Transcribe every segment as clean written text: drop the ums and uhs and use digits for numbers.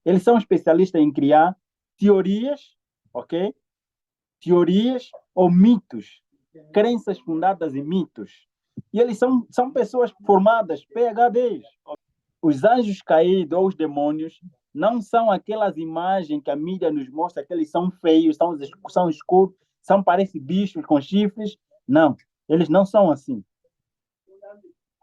Eles são especialistas em criar teorias, ok? Teorias ou mitos, crenças fundadas em mitos. E eles são pessoas formadas, PhDs. Os anjos caídos ou os demônios não são aquelas imagens que a mídia nos mostra, que eles são feios, são escuros, parecem bichos com chifres. Não, eles não são assim.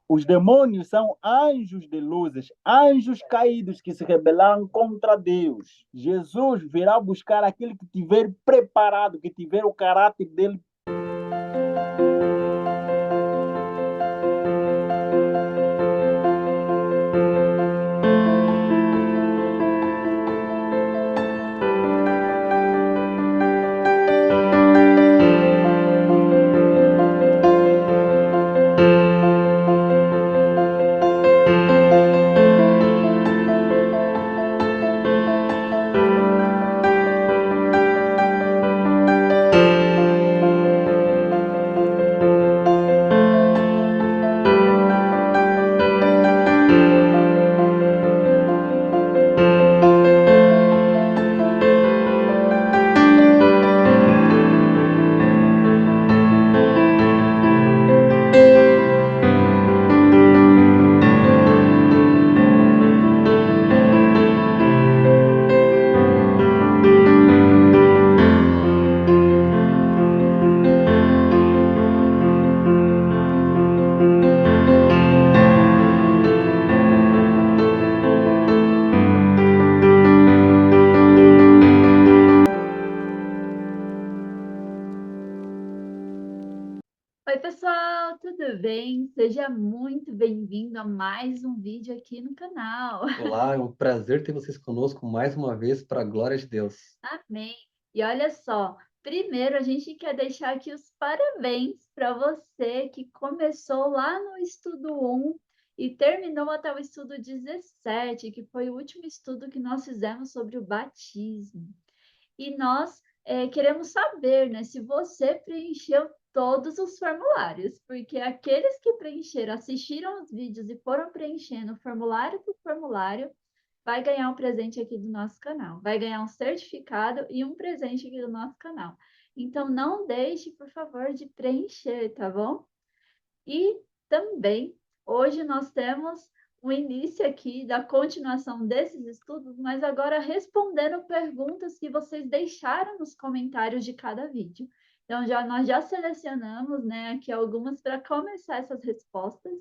Os demônios são anjos de luzes, anjos caídos que se rebelaram contra Deus. Jesus virá buscar aquele que tiver preparado, que tiver o caráter dele. Oi, pessoal, tudo bem? Seja muito bem-vindo a mais um vídeo aqui no canal. Olá, é um prazer ter vocês conosco mais uma vez para a glória de Deus. Amém. E olha só, primeiro a gente quer deixar aqui os parabéns para você que começou lá no estudo 1 e terminou até o estudo 17, que foi o último estudo que nós fizemos sobre o batismo. E nós queremos saber, né, se você preencheu todos os formulários, porque aqueles que preencheram, assistiram os vídeos e foram preenchendo formulário por formulário, vai ganhar um presente aqui do nosso canal. Vai ganhar um certificado e um presente aqui do nosso canal. Então, não deixe, por favor, de preencher, tá bom? E também, hoje nós temos o início aqui da continuação desses estudos, mas agora respondendo perguntas que vocês deixaram nos comentários de cada vídeo. Então, nós já selecionamos, né, aqui algumas para começar essas respostas,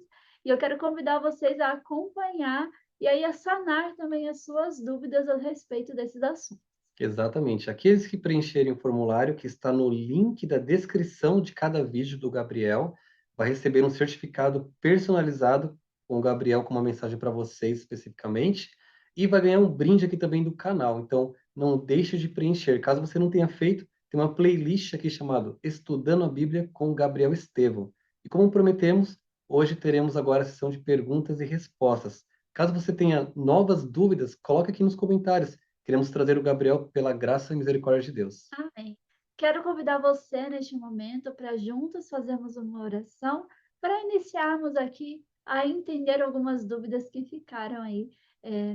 e eu quero convidar vocês a acompanhar e aí a sanar também as suas dúvidas a respeito desses assuntos. Exatamente. Aqueles que preencherem o formulário que está no link da descrição de cada vídeo do Gabriel, vai receber um certificado personalizado com o Gabriel com uma mensagem para vocês especificamente, e vai ganhar um brinde aqui também do canal. Então, não deixe de preencher. Caso você não tenha feito, tem uma playlist aqui chamada Estudando a Bíblia com Gabriel Estevão. E como prometemos, hoje teremos agora a sessão de perguntas e respostas. Caso você tenha novas dúvidas, coloque aqui nos comentários. Queremos trazer o Gabriel pela graça e misericórdia de Deus. Amém. Quero convidar você neste momento para juntos fazermos uma oração para iniciarmos aqui a entender algumas dúvidas que ficaram aí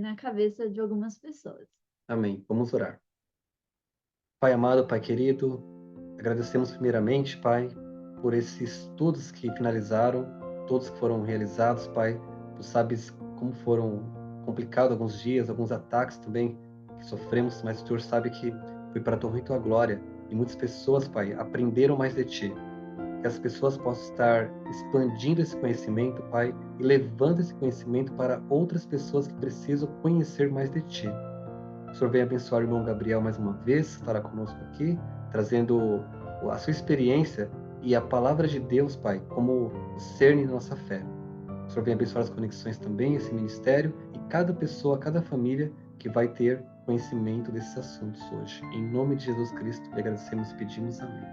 na cabeça de algumas pessoas. Amém. Vamos orar. Pai amado, Pai querido, agradecemos primeiramente, Pai, por esses estudos que finalizaram, todos que foram realizados, Pai. Tu sabes como foram complicados alguns dias, alguns ataques também que sofremos, mas o Senhor sabe que foi para a tua e tua glória. E muitas pessoas, Pai, aprenderam mais de Ti. Que as pessoas possam estar expandindo esse conhecimento, Pai, e levando esse conhecimento para outras pessoas que precisam conhecer mais de Ti. O Senhor venha abençoar o irmão Gabriel mais uma vez, estará conosco aqui, trazendo a sua experiência e a palavra de Deus, Pai, como o cerne da nossa fé. O Senhor venha abençoar as conexões também, esse ministério e cada pessoa, cada família que vai ter conhecimento desses assuntos hoje. Em nome de Jesus Cristo, lhe agradecemos e pedimos amém.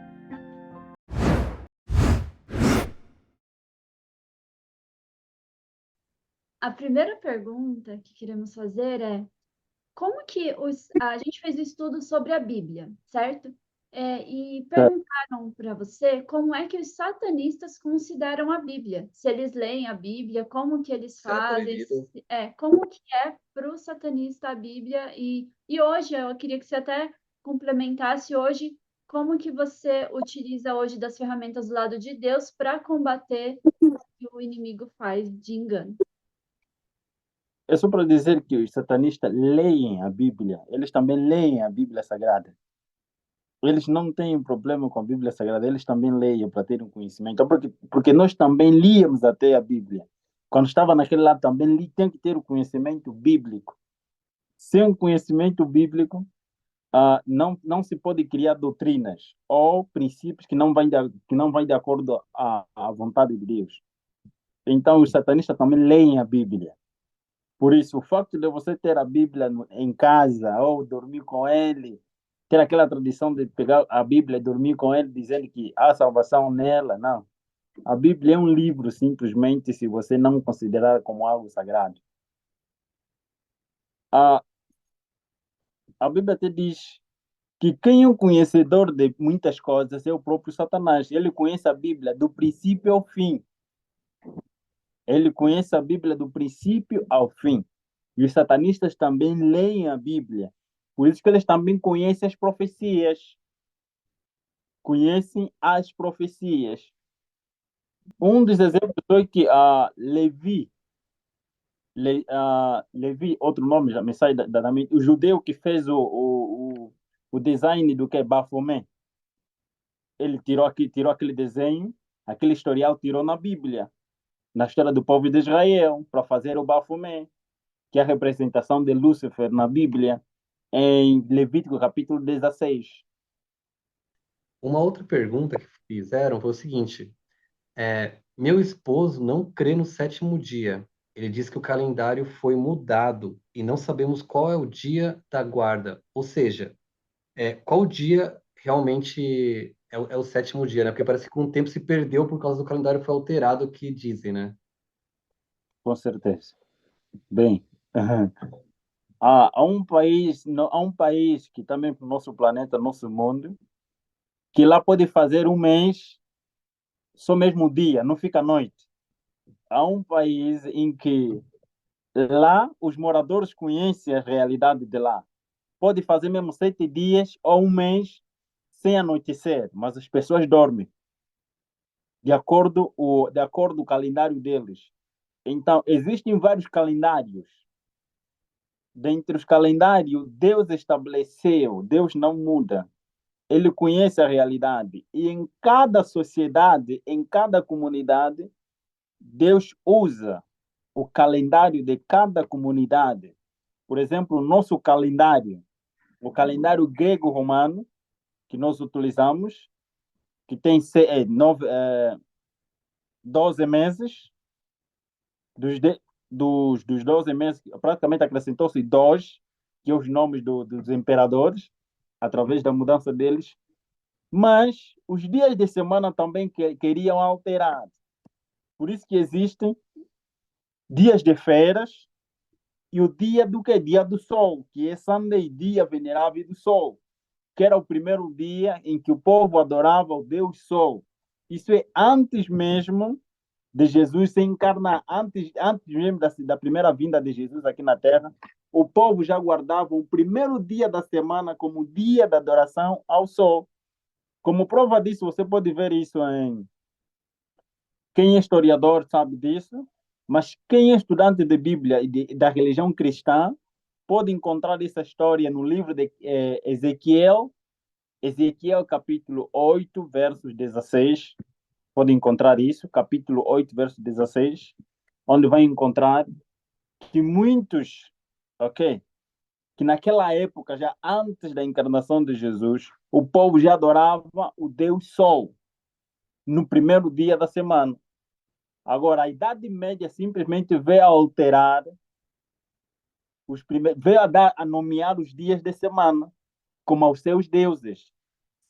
A primeira pergunta que queremos fazer é: como que a gente fez o estudo sobre a Bíblia, certo? E Tá. perguntaram para você como é que os satanistas consideram a Bíblia. Se eles leem a Bíblia, como que eles Será fazem, proibido? como que é para o satanista a Bíblia. E hoje, eu queria que você até complementasse hoje, como que você utiliza hoje das ferramentas do lado de Deus para combater o que o inimigo faz de engano. É só para dizer que os satanistas leem a Bíblia, eles também leem a Bíblia Sagrada. Eles não têm problema com a Bíblia Sagrada, eles também leem para ter um conhecimento. Então, porque nós também líamos até a Bíblia. Quando estava naquele lado também tem que ter o conhecimento bíblico. Sem um conhecimento bíblico, não se pode criar doutrinas ou princípios que não vai de acordo à vontade de Deus. Então, os satanistas também leem a Bíblia. Por isso, o facto de você ter a Bíblia em casa ou dormir com ele, ter aquela tradição de pegar a Bíblia e dormir com ele, dizendo que há salvação nela, não. A Bíblia é um livro, simplesmente, se você não considerar como algo sagrado. A, a Bíblia até diz que quem é o conhecedor de muitas coisas é o próprio Satanás. Ele conhece a Bíblia do princípio ao fim. Ele conhece a Bíblia do princípio ao fim. E os satanistas também leem a Bíblia. Por isso que eles também conhecem as profecias. Conhecem as profecias. Um dos exemplos foi que Levi, outro nome já me sai da mente, o judeu que fez o design do que é Bafomé. Ele tirou aquele desenho, aquele historial tirou na Bíblia, na história do povo de Israel, para fazer o Bafomé, que é a representação de Lúcifer na Bíblia, em Levítico capítulo 16. Uma outra pergunta que fizeram foi o seguinte: meu esposo não crê no sétimo dia. Ele diz que o calendário foi mudado e não sabemos qual é o dia da guarda. Ou seja, qual dia realmente é o sétimo dia, né? Porque parece que com o tempo se perdeu por causa do calendário foi alterado, que dizem, né? Com certeza. Bem, há um país que também para o nosso planeta, nosso mundo, que lá pode fazer um mês só mesmo dia, não fica noite. Há um país em que lá os moradores conhecem a realidade de lá. Pode fazer mesmo 7 dias ou um mês sem anoitecer, mas as pessoas dormem de acordo com o calendário deles. Então, existem vários calendários. Dentre os calendários, Deus estabeleceu, Deus não muda. Ele conhece a realidade. E em cada sociedade, em cada comunidade, Deus usa o calendário de cada comunidade. Por exemplo, o nosso calendário, o calendário grego-romano, que nós utilizamos, que tem 12 meses, dos 12 meses, praticamente acrescentou-se dois, que são os nomes dos imperadores, através da mudança deles. Mas os dias de semana também queriam alterar. Por isso que existem dias de férias e o dia do que? Dia do Sol, que é Sunday, dia venerável do Sol, que era o primeiro dia em que o povo adorava o Deus Sol. Isso é antes mesmo de Jesus se encarnar, antes mesmo da primeira vinda de Jesus aqui na Terra. O povo já guardava o primeiro dia da semana como dia da adoração ao Sol. Como prova disso, você pode ver isso em quem é historiador sabe disso, mas quem é estudante de Bíblia e da religião cristã pode encontrar essa história no livro de Ezequiel capítulo 8, versos 16. Pode encontrar isso, capítulo 8, verso 16, onde vai encontrar que muitos, ok, que naquela época, já antes da encarnação de Jesus, o povo já adorava o Deus Sol no primeiro dia da semana. Agora, a Idade Média simplesmente veio a alterar veio a nomear os dias de semana como aos seus deuses.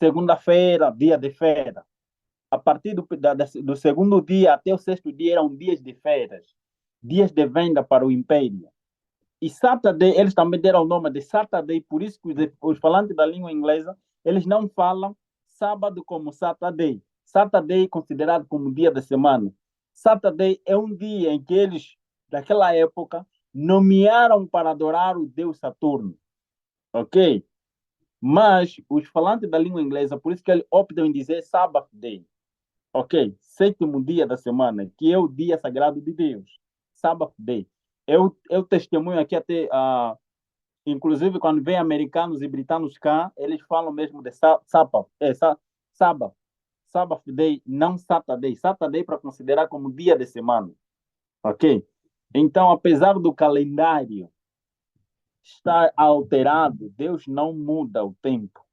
Segunda-feira, dia de feira. A partir do segundo dia até o sexto dia eram dias de feiras, dias de venda para o império. E Saturday, eles também deram o nome de Saturday, por isso que os falantes da língua inglesa Eles não falam sábado como Saturday. Saturday é considerado como dia da semana. Saturday é um dia em que eles, daquela época, nomearam para adorar o deus Saturno. Ok? Mas os falantes da língua inglesa, por isso que eles optam em dizer Sabbath Day. Ok? Sétimo dia da semana, que é o dia sagrado de Deus. Sabbath Day. Eu testemunho aqui até, inclusive, quando vem americanos e britânicos cá, eles falam mesmo de Sabbath. Sabbath. Sabbath Day, não Saturday. Saturday para considerar como dia de semana. Ok? Então, apesar do calendário estar alterado, Deus não muda o tempo.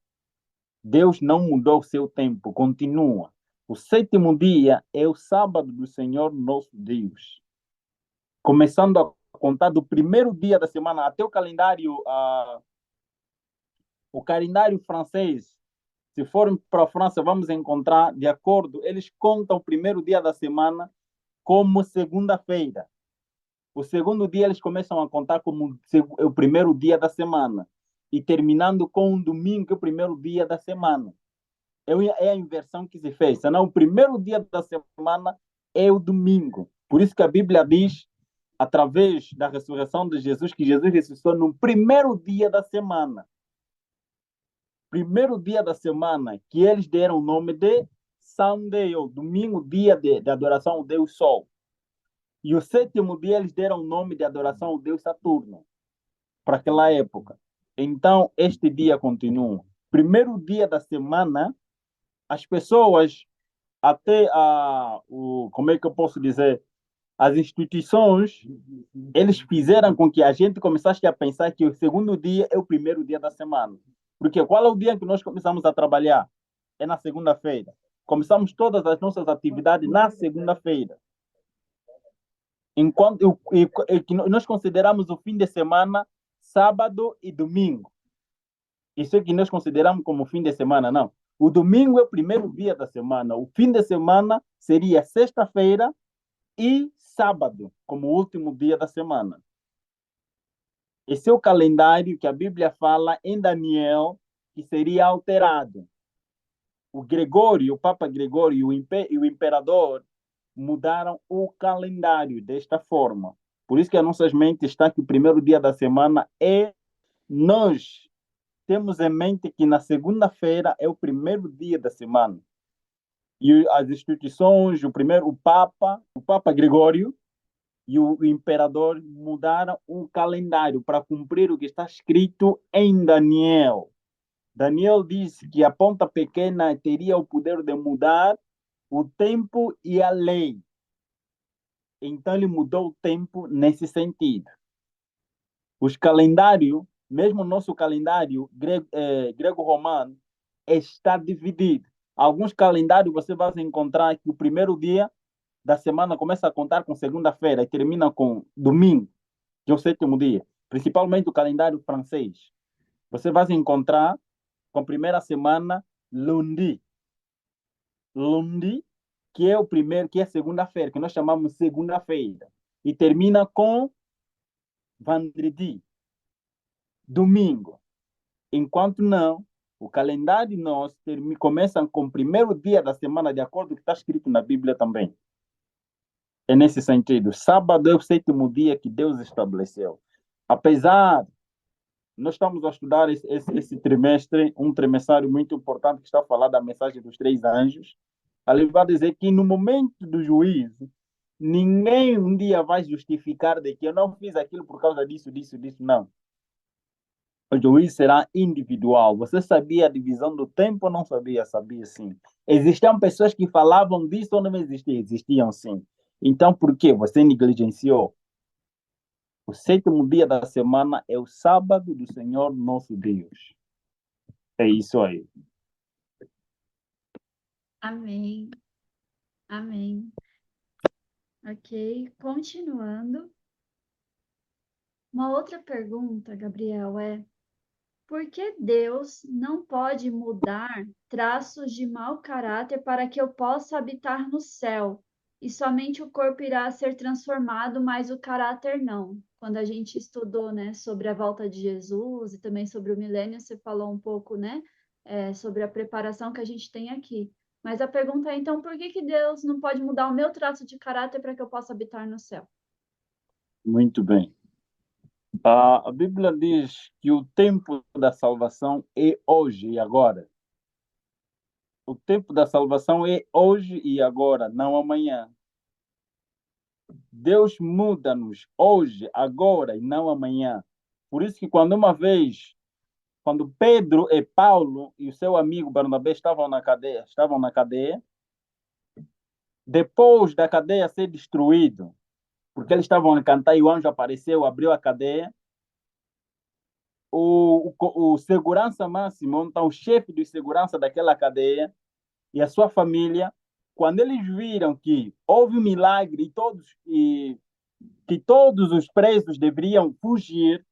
Deus não mudou o seu tempo, continua. O sétimo dia é o sábado do Senhor nosso Deus. Começando a contar do primeiro dia da semana até o calendário francês. Se formos para a França, vamos encontrar, de acordo, eles contam o primeiro dia da semana como segunda-feira. O segundo dia eles começam a contar como o primeiro dia da semana. E terminando com um domingo, que é o primeiro dia da semana. É a inversão que se fez. Senão, o primeiro dia da semana é o domingo. Por isso que a Bíblia diz, através da ressurreição de Jesus, que Jesus ressuscitou no primeiro dia da semana. Primeiro dia da semana, que eles deram o nome de Sunday, ou domingo, dia de adoração ao Deus Sol. E o sétimo dia eles deram o nome de adoração ao Deus Saturno, para aquela época. Então, este dia continua. Primeiro dia da semana, as pessoas, até como é que eu posso dizer, as instituições, eles fizeram com que a gente começasse a pensar que o segundo dia é o primeiro dia da semana. Porque qual é o dia que nós começamos a trabalhar? É na segunda-feira. Começamos todas as nossas atividades na segunda-feira. Enquanto nós consideramos o fim de semana sábado e domingo. Isso é que nós consideramos como fim de semana, não. O domingo é o primeiro dia da semana. O fim de semana seria sexta-feira e sábado, como o último dia da semana. Esse é o calendário que a Bíblia fala em Daniel que seria alterado. O Papa Gregório e o imperador mudaram o calendário desta forma. Por isso que a nossa mente está que o primeiro dia da semana é nós temos em mente que na segunda-feira é o primeiro dia da semana. E as instituições, o Papa Gregório e o imperador mudaram o calendário para cumprir o que está escrito em Daniel. Daniel disse que a ponta pequena teria o poder de mudar o tempo e a lei. Então ele mudou o tempo nesse sentido. Os calendários, mesmo o nosso calendário grego-romano, está dividido. Alguns calendários você vai encontrar que o primeiro dia da semana começa a contar com segunda-feira e termina com domingo, que é o sétimo dia. Principalmente o calendário francês. Você vai encontrar com a primeira semana lundi. Lundi, que é o primeiro, que é segunda-feira, que nós chamamos segunda-feira. E termina com vendredi, domingo. Enquanto não, o calendário nosso começa com o primeiro dia da semana, de acordo com o que está escrito na Bíblia também. É nesse sentido. Sábado é o sétimo dia que Deus estabeleceu. Apesar, nós estamos a estudar esse trimestre, um trimestário muito importante que está a falar da mensagem dos três anjos. Ali vai dizer que no momento do juízo, ninguém um dia vai justificar de que eu não fiz aquilo por causa disso, disso, disso, não. O juízo será individual. Você sabia a divisão do tempo ou não sabia? Sabia sim. Existiam pessoas que falavam disso ou não existiam? Existiam sim. Então, por que você negligenciou? O sétimo dia da semana é o sábado do Senhor nosso Deus. É isso aí. Amém. Amém. Ok, continuando. Uma outra pergunta, Gabriel, por que Deus não pode mudar traços de mau caráter para que eu possa habitar no céu? E somente o corpo irá ser transformado, mas o caráter não. Quando a gente estudou, né, sobre a volta de Jesus e também sobre o milênio, você falou um pouco, né, sobre a preparação que a gente tem aqui. Mas a pergunta é, então, por que Deus não pode mudar o meu traço de caráter para que eu possa habitar no céu? Muito bem. A Bíblia diz que o tempo da salvação é hoje e agora. O tempo da salvação é hoje e agora, não amanhã. Deus muda-nos hoje, agora e não amanhã. Por isso que quando Pedro e Paulo e o seu amigo Barnabé estavam na cadeia, depois da cadeia ser destruída, porque eles estavam a cantar e o anjo apareceu, abriu a cadeia, o segurança máximo, então o chefe de segurança daquela cadeia e a sua família, quando eles viram que houve um milagre e que todos os presos deveriam fugir,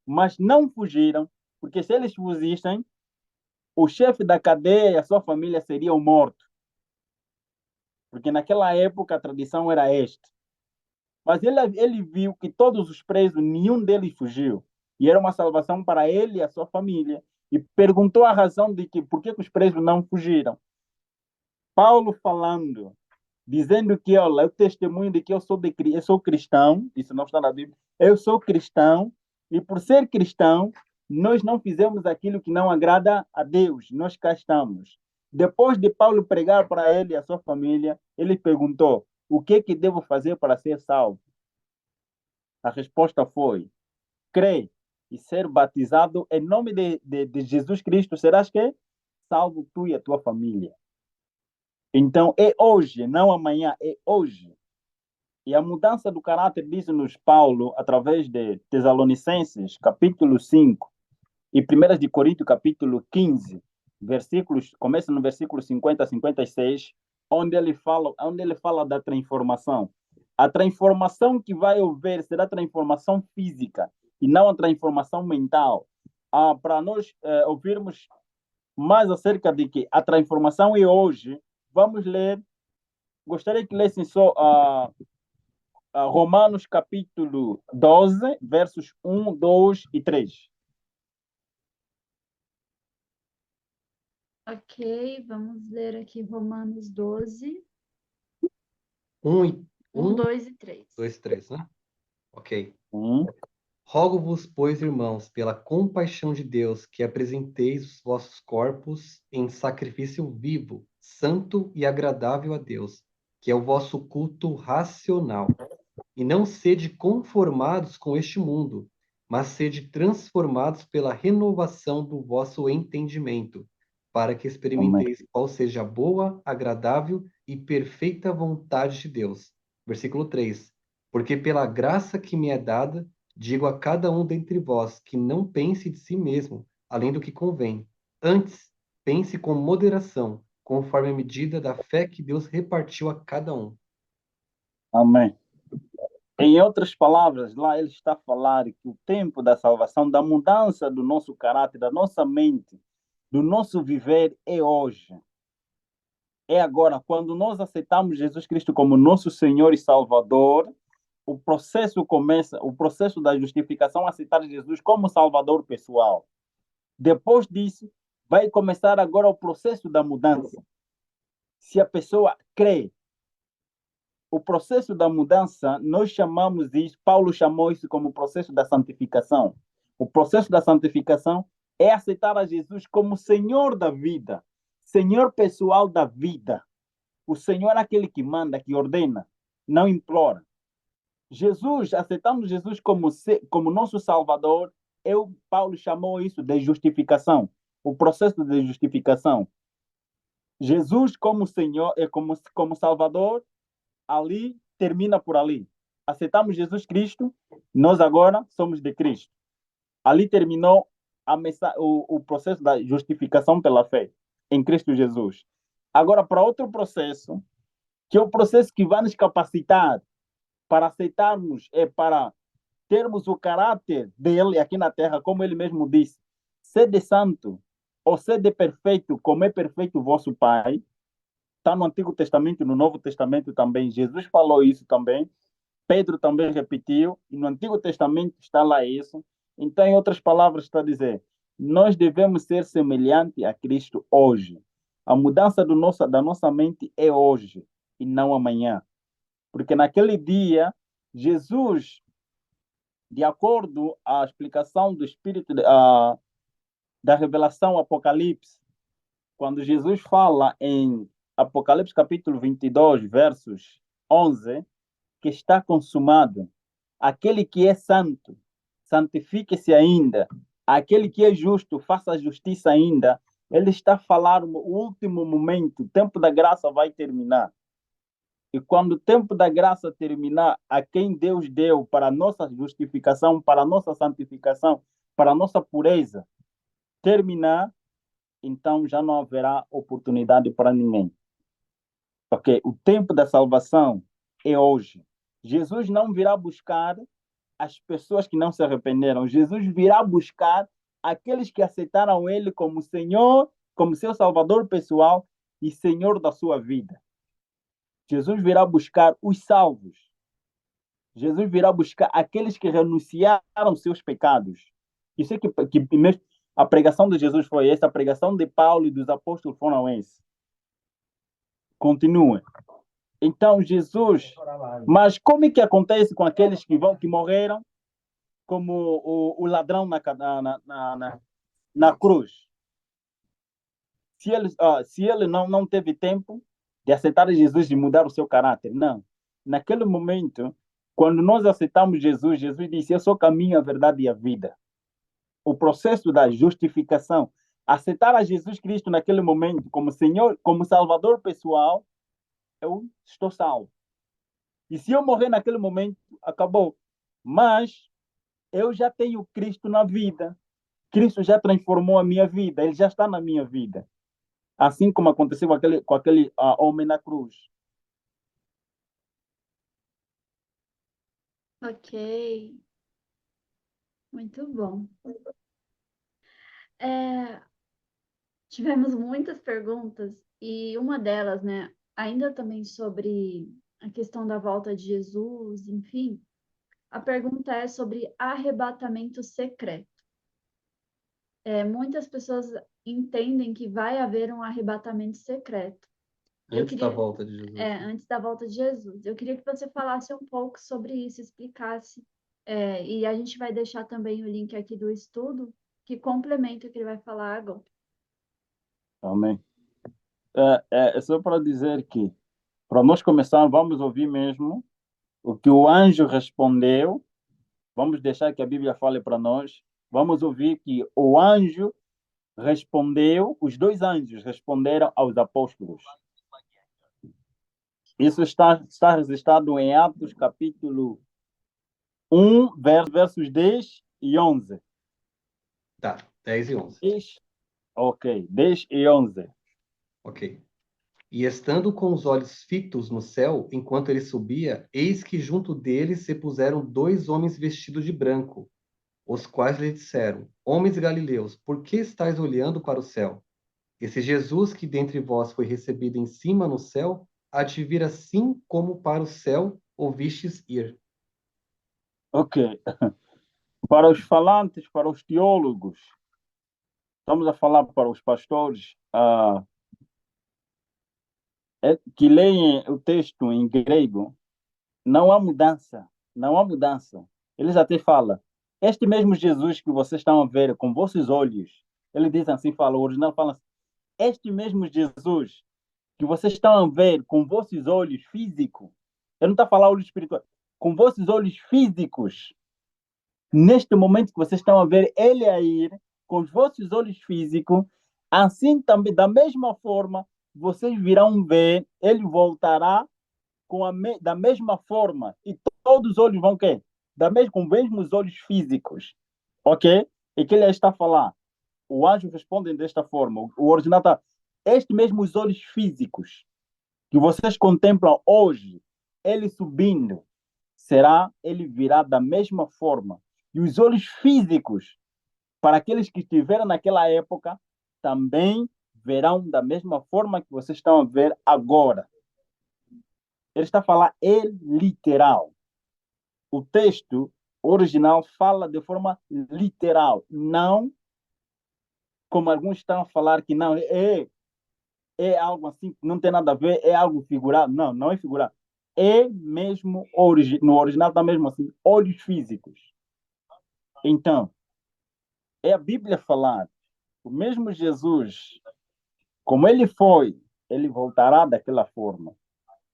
mas não fugiram, porque se eles fugissem, o chefe da cadeia e a sua família seriam mortos, porque naquela época a tradição era esta. Mas ele viu que todos os presos, nenhum deles fugiu. E era uma salvação para ele e a sua família. E perguntou a razão de que por que os presos não fugiram. Paulo falando, dizendo que, olha, eu testemunho de que eu sou cristão, isso não está na Bíblia, eu sou cristão, e por ser cristão, nós não fizemos aquilo que não agrada a Deus, nós cá estamos. Depois de Paulo pregar para ele e a sua família, ele perguntou, o que devo fazer para ser salvo? A resposta foi, crê e ser batizado em nome de Jesus Cristo, serás que? Salvo tu e a tua família. Então, é hoje, não amanhã, é hoje. E a mudança do caráter, diz-nos Paulo, através de Tesalonicenses, capítulo 5, e 1 de Coríntios, capítulo 15, começa no versículo 50 a 56, onde ele fala da transformação. A transformação que vai haver será transformação física e não a transformação mental. Para nós ouvirmos mais acerca de que a transformação é hoje, vamos ler. Gostaria que lessem só Romanos capítulo 12, versos 1, 2 e 3. Ok, vamos ler aqui Romanos 12, 1, 2 e 3. 2, 3, né? Ok. Hum. Rogo-vos, pois, irmãos, pela compaixão de Deus, que apresenteis os vossos corpos em sacrifício vivo, santo e agradável a Deus, que é o vosso culto racional. E não sede conformados com este mundo, mas sede transformados pela renovação do vosso entendimento, para que Amém. experimenteis qual seja a boa, agradável e perfeita vontade de Deus. Versículo 3. Porque pela graça que me é dada, digo a cada um dentre vós que não pense de si mesmo, além do que convém. Antes, pense com moderação, conforme a medida da fé que Deus repartiu a cada um. Amém. Em outras palavras, lá ele está a falar que o tempo da salvação, da mudança do nosso caráter, da nossa mente, do nosso viver é hoje. É agora, quando nós aceitamos Jesus Cristo como nosso Senhor e Salvador, o processo da justificação, aceitar Jesus como Salvador pessoal. Depois disso, vai começar agora o processo da mudança. Se a pessoa crê, o processo da mudança, nós chamamos isso, Paulo chamou isso como processo da santificação. O processo da santificação é aceitar a Jesus como Senhor da vida, Senhor pessoal da vida. O Senhor é aquele que manda, que ordena, não implora. Aceitamos Jesus como nosso Salvador, Paulo chamou isso de justificação, o processo de justificação. Jesus como Senhor, como Salvador, ali termina por ali. Aceitamos Jesus Cristo, nós agora somos de Cristo. Ali terminou o processo da justificação pela fé em Cristo Jesus. Agora, para outro processo, que é o processo que vai nos capacitar para aceitarmos, para termos o caráter dele aqui na terra, como ele mesmo disse, sede santo ou sede perfeito, como é perfeito o vosso Pai. Está no Antigo Testamento e no Novo Testamento também. Jesus falou isso também. Pedro também repetiu. E no Antigo Testamento está lá isso. Então, em outras palavras, está a dizer, nós devemos ser semelhantes a Cristo hoje. A mudança da nossa mente é hoje e não amanhã. Porque naquele dia, Jesus, de acordo à explicação do Espírito da revelação Apocalipse, quando Jesus fala em Apocalipse capítulo 22, versos 11, que está consumado, aquele que é santo, santifique-se ainda, aquele que é justo, faça a justiça ainda. Ele está falando no último momento, o tempo da graça vai terminar. E quando o tempo da graça terminar, a quem Deus deu para a nossa justificação, para a nossa santificação, para a nossa pureza terminar, então já não haverá oportunidade para ninguém. Porque o tempo da salvação é hoje. Jesus não virá buscar as pessoas que não se arrependeram. Jesus virá buscar aqueles que aceitaram Ele como Senhor, como seu Salvador pessoal e Senhor da sua vida. Jesus virá buscar os salvos. Jesus virá buscar aqueles que renunciaram seus pecados. Isso é que a pregação de Jesus foi essa, a pregação de Paulo e dos apóstolos foram essa. Continue. Então, Jesus... Mas como é que acontece com aqueles que morreram, como o ladrão na cruz? Se ele não teve tempo de aceitar Jesus e mudar o seu caráter, não. Naquele momento, quando nós aceitamos Jesus, Jesus disse: eu sou o caminho, a verdade e a vida. O processo da justificação, aceitar a Jesus Cristo naquele momento como Senhor, como Salvador pessoal, eu estou salvo. E se eu morrer naquele momento, acabou. Mas eu já tenho Cristo na vida. Cristo já transformou a minha vida, ele já está na minha vida. Assim como aconteceu com aquele homem na cruz. Ok, muito bom. Tivemos muitas perguntas e uma delas, né, ainda também sobre a questão da volta de Jesus, enfim, a pergunta é sobre arrebatamento secreto. Muitas pessoas entendem que vai haver um arrebatamento secreto. Antes da volta de Jesus. Antes da volta de Jesus. Eu queria que você falasse um pouco sobre isso, explicasse. E a gente vai deixar também o link aqui do estudo, que complementa o que ele vai falar agora. Amém. É só para dizer que, para nós começar, vamos ouvir mesmo o que o anjo respondeu. Vamos deixar que a Bíblia fale para nós. Vamos ouvir que o anjo respondeu, os dois anjos responderam aos apóstolos. Isso está registrado em Atos, capítulo 1, versos 10 e 11. Tá, 10 e 11. Ok, 10 e 11. Ok. E estando com os olhos fitos no céu, enquanto ele subia, eis que junto dele se puseram dois homens vestidos de branco, os quais lhe disseram: Homens galileus, por que estáis olhando para o céu? Esse Jesus que dentre vós foi recebido em cima no céu, há de vir assim como para o céu o vistes ir. Ok. Para os falantes, para os teólogos, estamos a falar para os pastores que leem o texto em grego, não há mudança, não há mudança. Eles até falam, este mesmo Jesus que vocês estão a ver com vossos olhos, ele diz assim, fala, o original fala assim, este mesmo Jesus que vocês estão a ver com vossos olhos físicos, ele não está a falar olhos espirituais, com vossos olhos físicos, neste momento que vocês estão a ver ele a ir com os vossos olhos físicos, assim também, da mesma forma, vocês virão ver, ele voltará da mesma forma, e todos os olhos vão quê? Com os mesmos olhos físicos, ok? E que ele está a falar, o anjo responde desta forma, o original está, estes mesmos olhos físicos que vocês contemplam hoje, ele subindo, ele virá da mesma forma. E os olhos físicos, para aqueles que estiveram naquela época, também verão da mesma forma que vocês estão a ver agora. Ele está a falar literal. O texto original fala de forma literal, não como alguns estão a falar que não, é algo assim que não tem nada a ver, é algo figurado. Não, não é figurado. É mesmo, no original está mesmo assim, olhos físicos. Então, é a Bíblia falar, o mesmo Jesus, como ele foi, ele voltará daquela forma.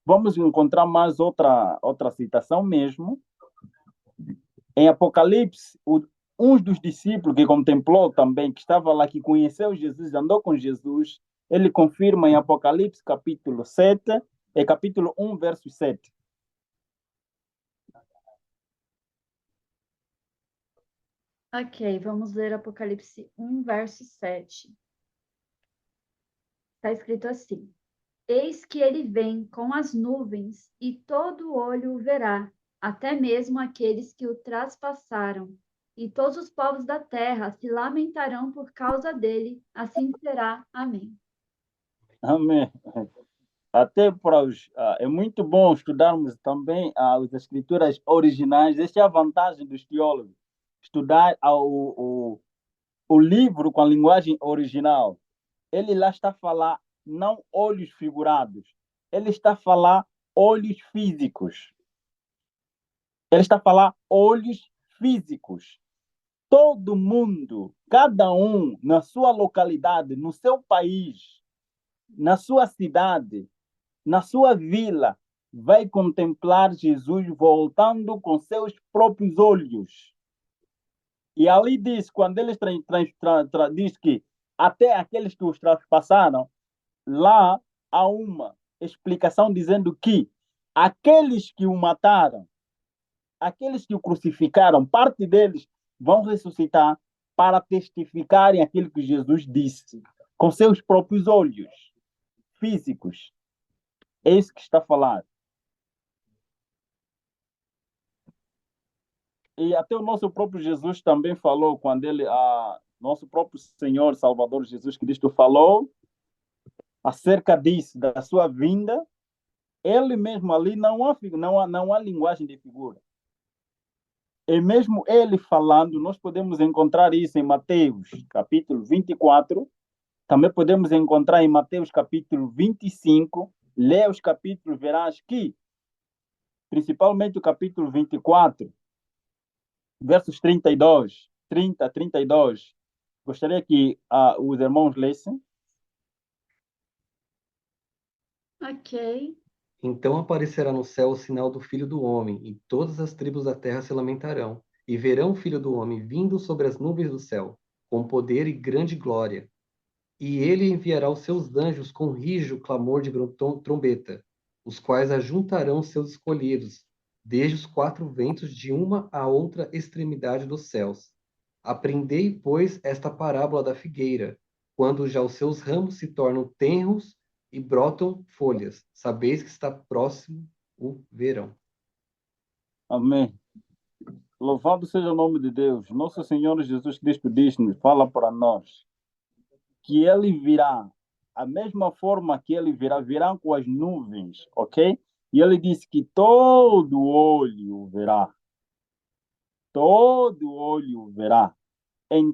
Vamos encontrar mais outra citação mesmo. Em Apocalipse, um dos discípulos que contemplou também, que estava lá, que conheceu Jesus, andou com Jesus, ele confirma em Apocalipse capítulo 7, capítulo 1, verso 7. Ok, vamos ler Apocalipse 1, verso 7. Está escrito assim: Eis que ele vem com as nuvens, e todo olho o verá, até mesmo aqueles que o traspassaram. E todos os povos da terra se lamentarão por causa dele. Assim será. Amém. Amém. Até para é muito bom estudarmos também as escrituras originais. Esta é a vantagem dos teólogos. Estudar o livro com a linguagem original. Ele lá está a falar não olhos figurados. Ele está a falar olhos físicos. Ele está a falar olhos físicos. Todo mundo, cada um na sua localidade, no seu país, na sua cidade, na sua vila, vai contemplar Jesus voltando com seus próprios olhos. E ali diz, quando eles diz que até aqueles que os traspassaram, lá há uma explicação dizendo que aqueles que o mataram, aqueles que o crucificaram, parte deles vão ressuscitar para testificarem aquilo que Jesus disse, com seus próprios olhos físicos. É isso que está falando. E até o nosso próprio Jesus também falou, quando nosso próprio Senhor Salvador Jesus Cristo falou acerca disso, da sua vinda, ele mesmo ali não há linguagem de figura. E mesmo ele falando, nós podemos encontrar isso em Mateus, capítulo 24, também podemos encontrar em Mateus, capítulo 25, lê os capítulos, verás que, principalmente o capítulo 24, versos 32, 30, 32, gostaria que os irmãos lessem. Ok. Então aparecerá no céu o sinal do Filho do Homem, e todas as tribos da terra se lamentarão, e verão o Filho do Homem vindo sobre as nuvens do céu, com poder e grande glória. E ele enviará os seus anjos com rijo clamor de trombeta, os quais ajuntarão seus escolhidos, desde os quatro ventos de uma a outra extremidade dos céus. Aprendei, pois, esta parábola da figueira, quando já os seus ramos se tornam tenros e brotam folhas, sabeis que está próximo o verão. Amém. Louvado seja o nome de Deus. Nosso Senhor Jesus Cristo diz-nos, fala para nós, que ele virá, a mesma forma que ele virá com as nuvens, ok? E ele disse que todo olho verá. Todo olho verá. Em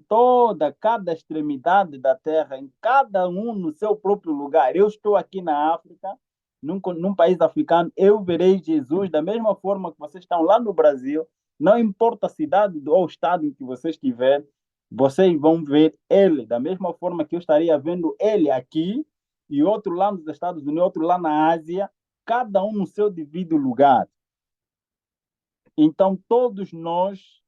cada extremidade da terra, em cada um no seu próprio lugar. Eu estou aqui na África, num país africano, eu verei Jesus da mesma forma que vocês estão lá no Brasil, não importa a cidade ou estado em que você estiver, vocês vão ver ele da mesma forma que eu estaria vendo ele aqui, e outro lá nos Estados Unidos, outro lá na Ásia, cada um no seu devido lugar. Então, todos nós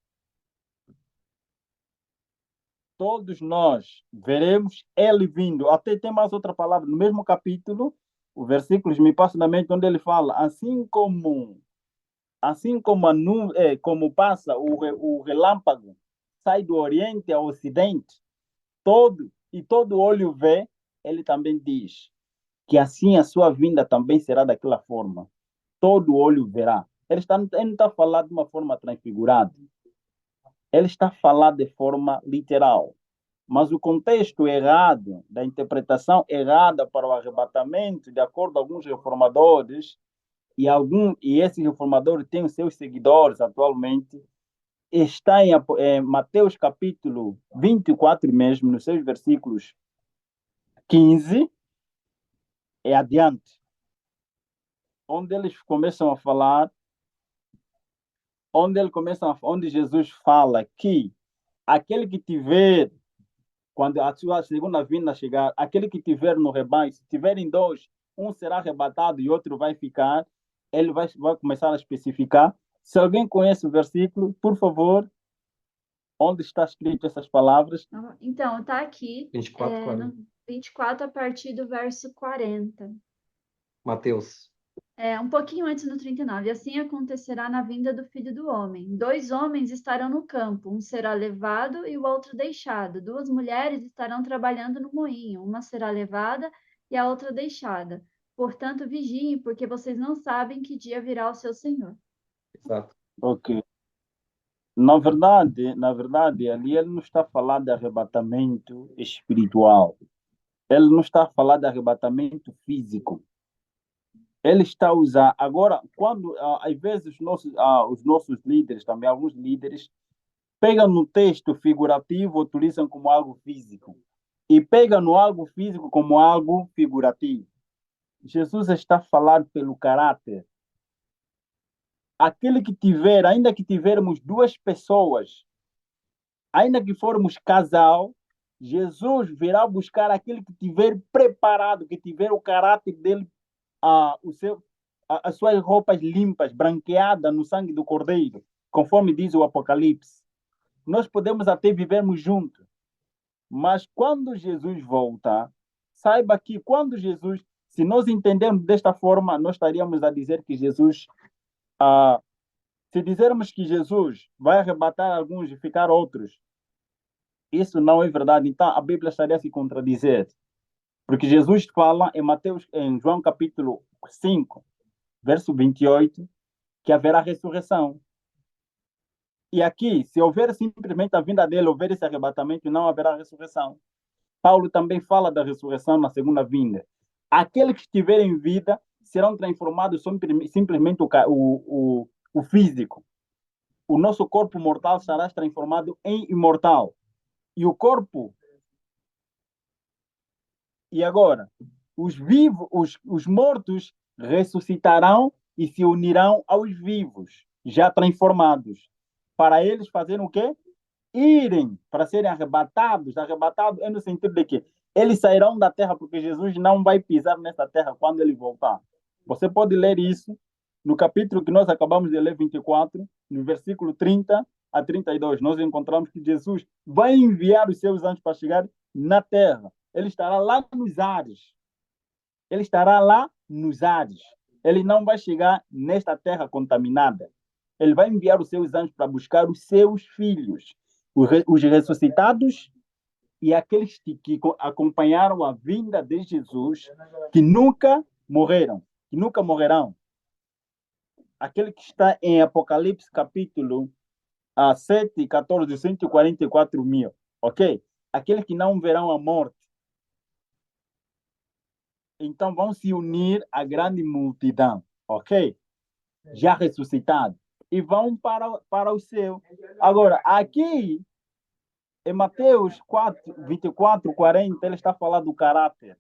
veremos ele vindo. Até tem mais outra palavra no mesmo capítulo, o versículo me passa na mente onde ele fala, como passa o relâmpago, sai do Oriente ao Ocidente, todo olho vê, ele também diz que assim a sua vinda também será daquela forma. Todo olho verá. Ele não está falando de uma forma transfigurada. Ele está falando de forma literal. Mas o contexto errado, da interpretação errada para o arrebatamento, de acordo com alguns reformadores, e esses reformadores têm os seus seguidores atualmente, está em Mateus capítulo 24 mesmo, nos seus versículos 15 e adiante, onde eles começam a falar, onde Jesus fala que aquele que tiver, quando a sua segunda vinda chegar, aquele que tiver no rebanho, se tiverem dois, um será arrebatado e outro vai ficar, ele vai começar a especificar. Se alguém conhece o versículo, por favor, onde está escrito essas palavras? Então, está aqui, 24, 40. no 24, a partir do verso 40. Mateus. Um pouquinho antes no 39. Assim acontecerá na vinda do Filho do Homem. 2 homens estarão no campo, um será levado e o outro deixado. 2 mulheres estarão trabalhando no moinho, uma será levada e a outra deixada. Portanto, vigiem, porque vocês não sabem que dia virá o seu Senhor. Exato. Ok. Na verdade, ali ele não está a falar de arrebatamento espiritual. Ele não está a falar de arrebatamento físico. Ele está a usar. Agora, quando às vezes os nossos líderes, também alguns líderes, pegam no texto figurativo, utilizam como algo físico. E pegam no algo físico como algo figurativo. Jesus está a falar pelo caráter. Aquele que tiver, ainda que tivermos duas pessoas, ainda que formos casal, Jesus virá buscar aquele que tiver preparado, que tiver o caráter dele, as suas roupas limpas, branqueadas no sangue do Cordeiro, conforme diz o Apocalipse. Nós podemos até vivermos juntos, mas quando Jesus voltar, saiba que quando Jesus, se nós entendermos desta forma, nós estaríamos a dizer que Jesus, se dizermos que Jesus vai arrebatar alguns e ficar outros, isso não é verdade. Então a Bíblia estaria a se contradizer. Porque Jesus fala em João capítulo 5, verso 28, que haverá ressurreição. E aqui, se houver simplesmente a vinda dele, houver esse arrebatamento, não haverá ressurreição. Paulo também fala da ressurreição na segunda vinda. Aqueles que estiverem em vida serão transformados simplesmente o físico. O nosso corpo mortal será transformado em imortal. E o corpo. E agora, os vivos, os mortos ressuscitarão e se unirão aos vivos, já transformados. Para eles fazerem o quê? Irem, para serem arrebatados. Arrebatados é no sentido de que eles sairão da terra, porque Jesus não vai pisar nessa terra quando ele voltar. Você pode ler isso no capítulo que nós acabamos de ler, 24, no versículo 30 a 32. Nós encontramos que Jesus vai enviar os seus anjos para chegar na terra. Ele estará lá nos ares. Ele estará lá nos ares. Ele não vai chegar nesta terra contaminada. Ele vai enviar os seus anjos para buscar os seus filhos, os ressuscitados e aqueles que acompanharam a vinda de Jesus, que nunca morreram, que nunca morrerão. Aquele que está em Apocalipse capítulo 7, 14, 144 mil, ok? Aqueles que não verão a morte. Então vão se unir à grande multidão, ok? Já ressuscitado. E vão para o céu. Agora, aqui, em Mateus 4, 24, 40, ele está falando do caráter.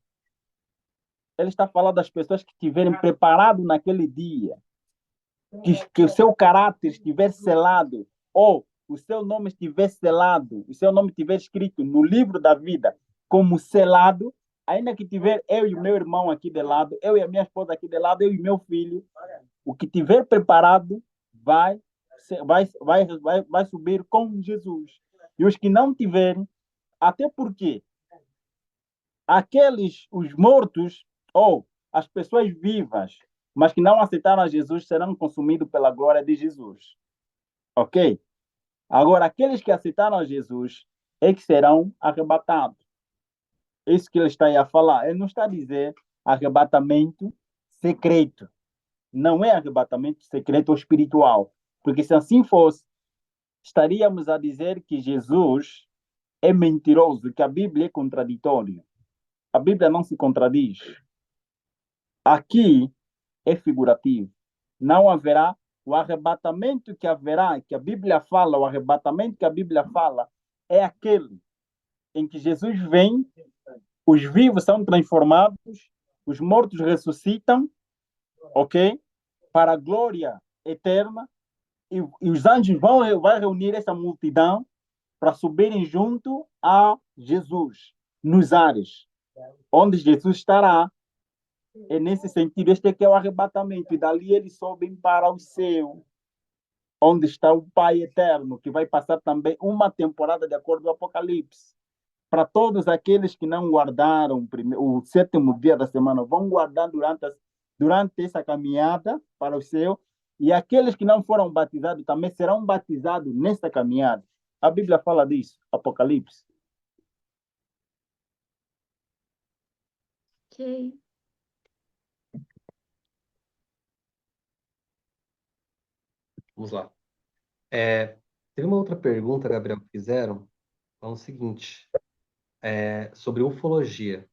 Ele está falando das pessoas que estiverem preparadas naquele dia. Que o seu caráter estiver selado, ou o seu nome estiver selado, o seu nome estiver escrito no livro da vida como selado, ainda que tiver eu e o meu irmão aqui de lado, eu e a minha esposa aqui de lado, eu e meu filho, o que tiver preparado vai subir com Jesus. E os que não tiverem, até porque os mortos, ou as pessoas vivas, mas que não aceitaram a Jesus, serão consumidos pela glória de Jesus. Ok? Agora, aqueles que aceitaram a Jesus é que serão arrebatados. Isso que ele está aí a falar. Ele não está a dizer arrebatamento secreto. Não é arrebatamento secreto ou espiritual. Porque se assim fosse, estaríamos a dizer que Jesus é mentiroso, que a Bíblia é contraditória. A Bíblia não se contradiz. Aqui é figurativo. Não haverá O arrebatamento que haverá, que a Bíblia fala, o arrebatamento que a Bíblia fala, é aquele em que Jesus vem, os vivos são transformados, os mortos ressuscitam, ok? Para a glória eterna, e os anjos vão reunir essa multidão para subirem junto a Jesus, nos ares, onde Jesus estará. É nesse sentido, este aqui é o arrebatamento, e dali eles sobem para o céu, onde está o Pai eterno, que vai passar também uma temporada de acordo com o Apocalipse. Para todos aqueles que não guardaram o sétimo dia da semana, vão guardar durante essa caminhada para o céu, e aqueles que não foram batizados também serão batizados nesta caminhada. A Bíblia fala disso, Apocalipse. Ok. Vamos lá. Teve uma outra pergunta, Gabriel, que fizeram. É o seguinte, sobre ufologia.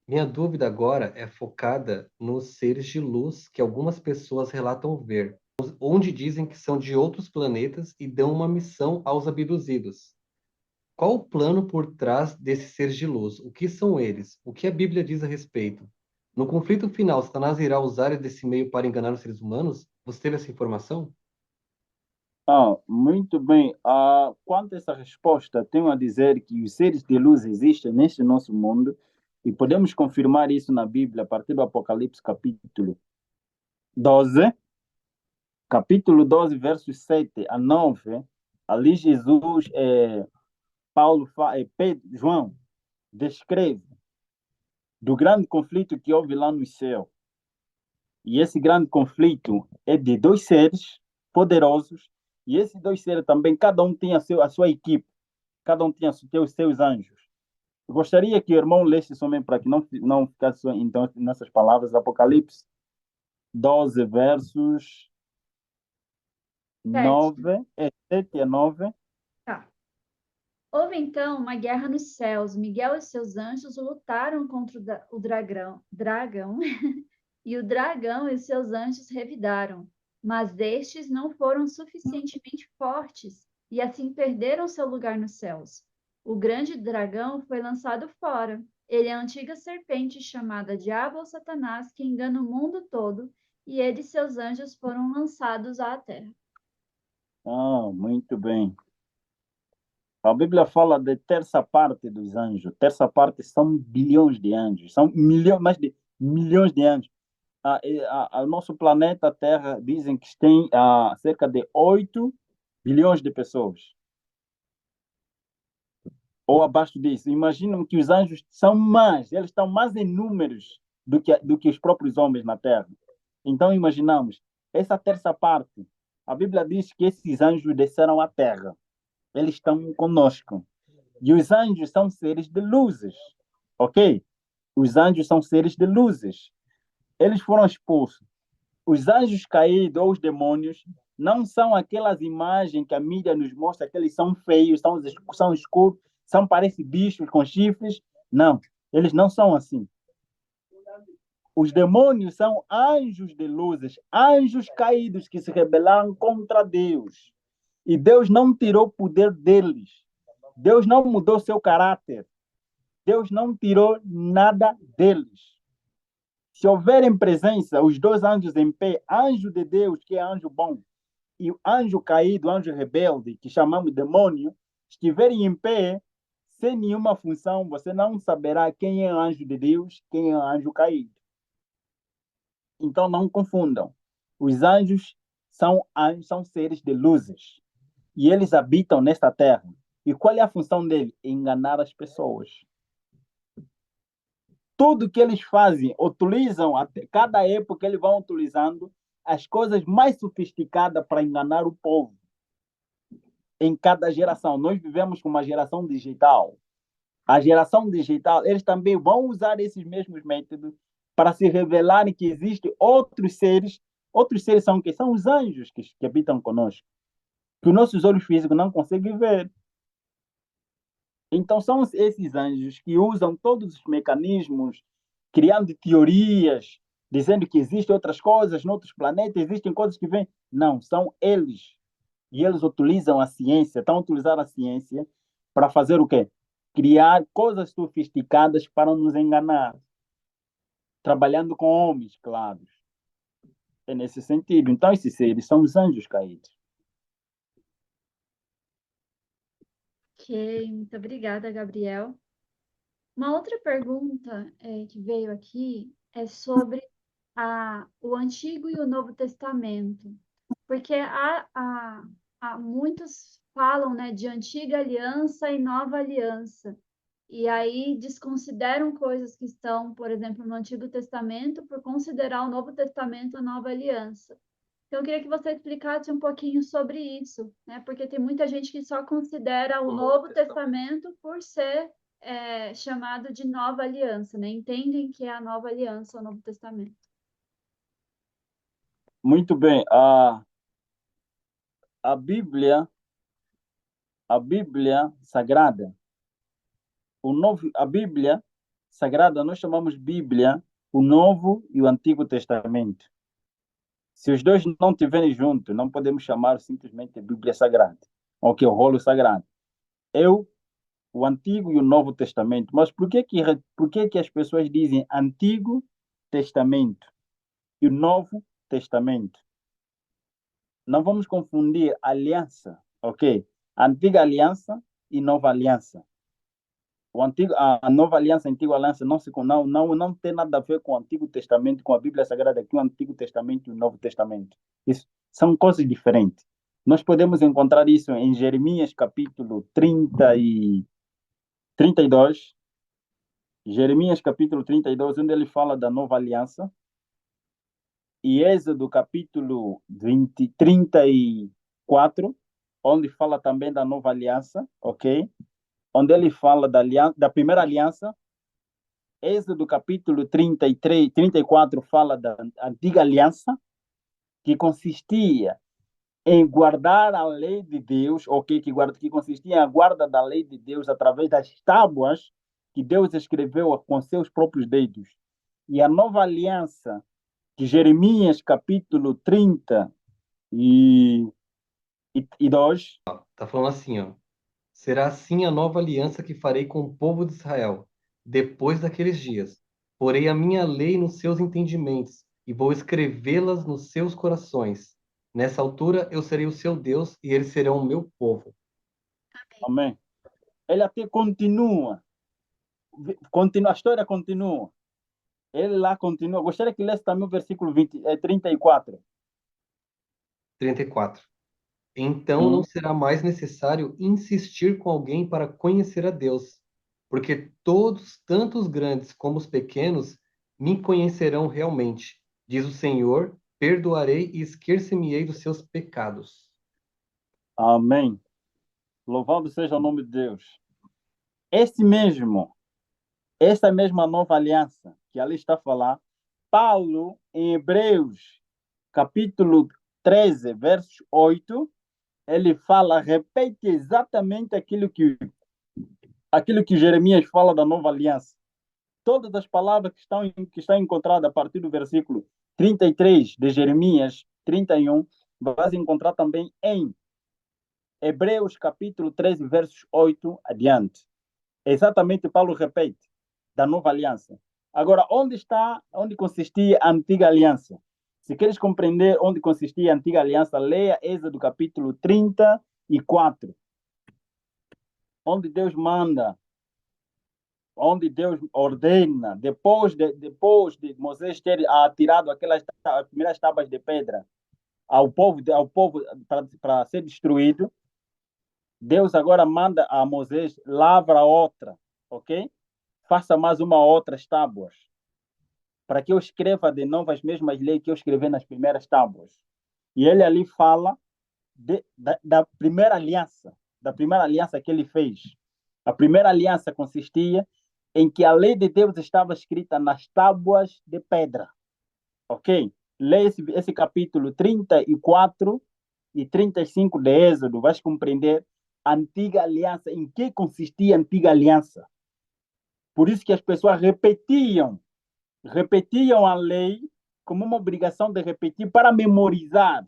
Minha dúvida agora é focada nos seres de luz que algumas pessoas relatam ver, onde dizem que são de outros planetas e dão uma missão aos abduzidos. Qual o plano por trás desses seres de luz? O que são eles? O que a Bíblia diz a respeito? No conflito final, Satanás irá usar desse meio para enganar os seres humanos? Você teve essa informação? Muito bem. Quanto a essa resposta, tenho a dizer que os seres de luz existem neste nosso mundo e podemos confirmar isso na Bíblia a partir do Apocalipse capítulo 12, versos 7 a 9. Ali Jesus, João, descreve do grande conflito que houve lá no céu. E esse grande conflito é de dois seres poderosos, e esses dois seres também, cada um tem a sua equipe, cada um tem os seus anjos. Eu gostaria que o irmão lesse somente para que não ficasse então nessas palavras, Apocalipse 12, versos 7. 7 a 9. Tá. Houve então uma guerra nos céus. Miguel e seus anjos lutaram contra o dragão, e o dragão e seus anjos revidaram. Mas estes não foram suficientemente fortes e assim perderam seu lugar nos céus. O grande dragão foi lançado fora. Ele é a antiga serpente chamada Diabo ou Satanás, que engana o mundo todo, e ele e seus anjos foram lançados à terra. Muito bem. A Bíblia fala de terça parte dos anjos. Terça parte são bilhões de anjos. São mais de milhões de anjos. O nosso planeta Terra dizem que tem cerca de 8 bilhões de pessoas. Ou abaixo disso. Imaginam que os anjos são mais, eles estão mais em números do que os próprios homens na Terra. Então, imaginamos, essa terça parte, a Bíblia diz que esses anjos desceram à Terra. Eles estão conosco. E os anjos são seres de luzes, ok? Os anjos são seres de luzes. Eles foram expulsos. Os anjos caídos ou os demônios não são aquelas imagens que a mídia nos mostra, que eles são feios, são escuros, parecem bichos com chifres. Não, eles não são assim. Os demônios são anjos de luzes, anjos caídos que se rebelaram contra Deus. E Deus não tirou o poder deles. Deus não mudou seu caráter. Deus não tirou nada deles. Se houver em presença os dois anjos em pé, anjo de Deus, que é anjo bom, e o anjo caído, anjo rebelde, que chamamos demônio, estiverem em pé, sem nenhuma função, você não saberá quem é anjo de Deus, quem é anjo caído. Então não confundam. Os anjos são seres de luzes. E eles habitam nesta terra. E qual é a função deles? Enganar as pessoas. Tudo que eles fazem, utilizam, cada época eles vão utilizando as coisas mais sofisticadas para enganar o povo. Em cada geração. Nós vivemos com uma geração digital. A geração digital, eles também vão usar esses mesmos métodos para se revelarem que existem outros seres. Outros seres são que são os anjos que habitam conosco, que os nossos olhos físicos não conseguem ver. Então, são esses anjos que usam todos os mecanismos, criando teorias dizendo que existem outras coisas, noutros planetas, existem coisas que vêm. Não, são eles. E eles utilizam a ciência, estão a utilizar a ciência para fazer o quê? Criar coisas sofisticadas para nos enganar. Trabalhando com homens, claro. É nesse sentido. Então, esses seres são os anjos caídos. Ok, muito obrigada, Gabriel. Uma outra pergunta que veio aqui é sobre o Antigo e o Novo Testamento, porque muitos falam, né, de Antiga Aliança e Nova Aliança, e aí desconsideram coisas que estão, por exemplo, no Antigo Testamento, por considerar o Novo Testamento a Nova Aliança. Então, eu queria que você explicasse um pouquinho sobre isso, né? Porque tem muita gente que só considera o Novo Testamento por ser chamado de Nova Aliança, né? Entendem que é a Nova Aliança, o Novo Testamento. Muito bem. A Bíblia, a Bíblia Sagrada, a Bíblia Sagrada, nós chamamos Bíblia o Novo e o Antigo Testamento. Se os dois não estiverem juntos, não podemos chamar simplesmente de Bíblia Sagrada, ou que é o rolo sagrado. O Antigo e o Novo Testamento. Mas por que as pessoas dizem Antigo Testamento e o Novo Testamento? Não vamos confundir aliança, ok? Antiga aliança e nova aliança. A nova aliança, a antiga aliança não tem nada a ver com o Antigo Testamento, com a Bíblia Sagrada, que o Antigo Testamento e o Novo Testamento. Isso são coisas diferentes. Nós podemos encontrar isso em Jeremias capítulo 32, Jeremias capítulo 32, onde ele fala da nova aliança, e Êxodo capítulo 34, onde fala também da nova aliança, ok? Onde ele fala da primeira aliança. Êxodo capítulo 34 fala da antiga aliança, que consistia em guardar a lei de Deus, ok? Que consistia em a guarda da lei de Deus através das tábuas que Deus escreveu com seus próprios dedos. E a nova aliança, de Jeremias capítulo 32. Tá falando assim, ó. Será assim a nova aliança que farei com o povo de Israel, depois daqueles dias. Porei a minha lei nos seus entendimentos e vou escrevê-las nos seus corações. Nessa altura eu serei o seu Deus e eles serão o meu povo. Amém. Ele até continua, a história continua. Ele lá continua. Gostaria que lesse também o versículo 34. 34. Então não será mais necessário insistir com alguém para conhecer a Deus, porque todos, tanto os grandes como os pequenos, me conhecerão realmente. Diz o Senhor, perdoarei e esquecer-me-ei dos seus pecados. Amém. Louvado seja o nome de Deus. Essa mesma nova aliança que ali está a falar, Paulo, em Hebreus, capítulo 13, versos 8, ele repete exatamente aquilo que Jeremias fala da nova aliança. Todas as palavras que estão encontradas a partir do versículo 33 de Jeremias 31, vas encontrar também em Hebreus capítulo 13, versos 8 adiante. Exatamente, Paulo repete da nova aliança. Agora, onde consistia a antiga aliança? Se queres compreender onde consistia a antiga aliança, leia Êxodo capítulo 34, onde Deus manda, onde Deus ordena, depois de Moisés ter tirado aquelas primeiras tábuas de pedra ao povo para ser destruído, Deus agora manda a Moisés, lavra outra, ok? Faça mais outras tábuas, para que eu escreva de novo as mesmas leis que eu escrevi nas primeiras tábuas. E ele ali fala da primeira aliança que ele fez. A primeira aliança consistia em que a lei de Deus estava escrita nas tábuas de pedra, ok? Leia esse capítulo 34 e 35 de Êxodo, vais compreender a antiga aliança, em que consistia a antiga aliança. Por isso que as pessoas repetiam a lei como uma obrigação de repetir para memorizar.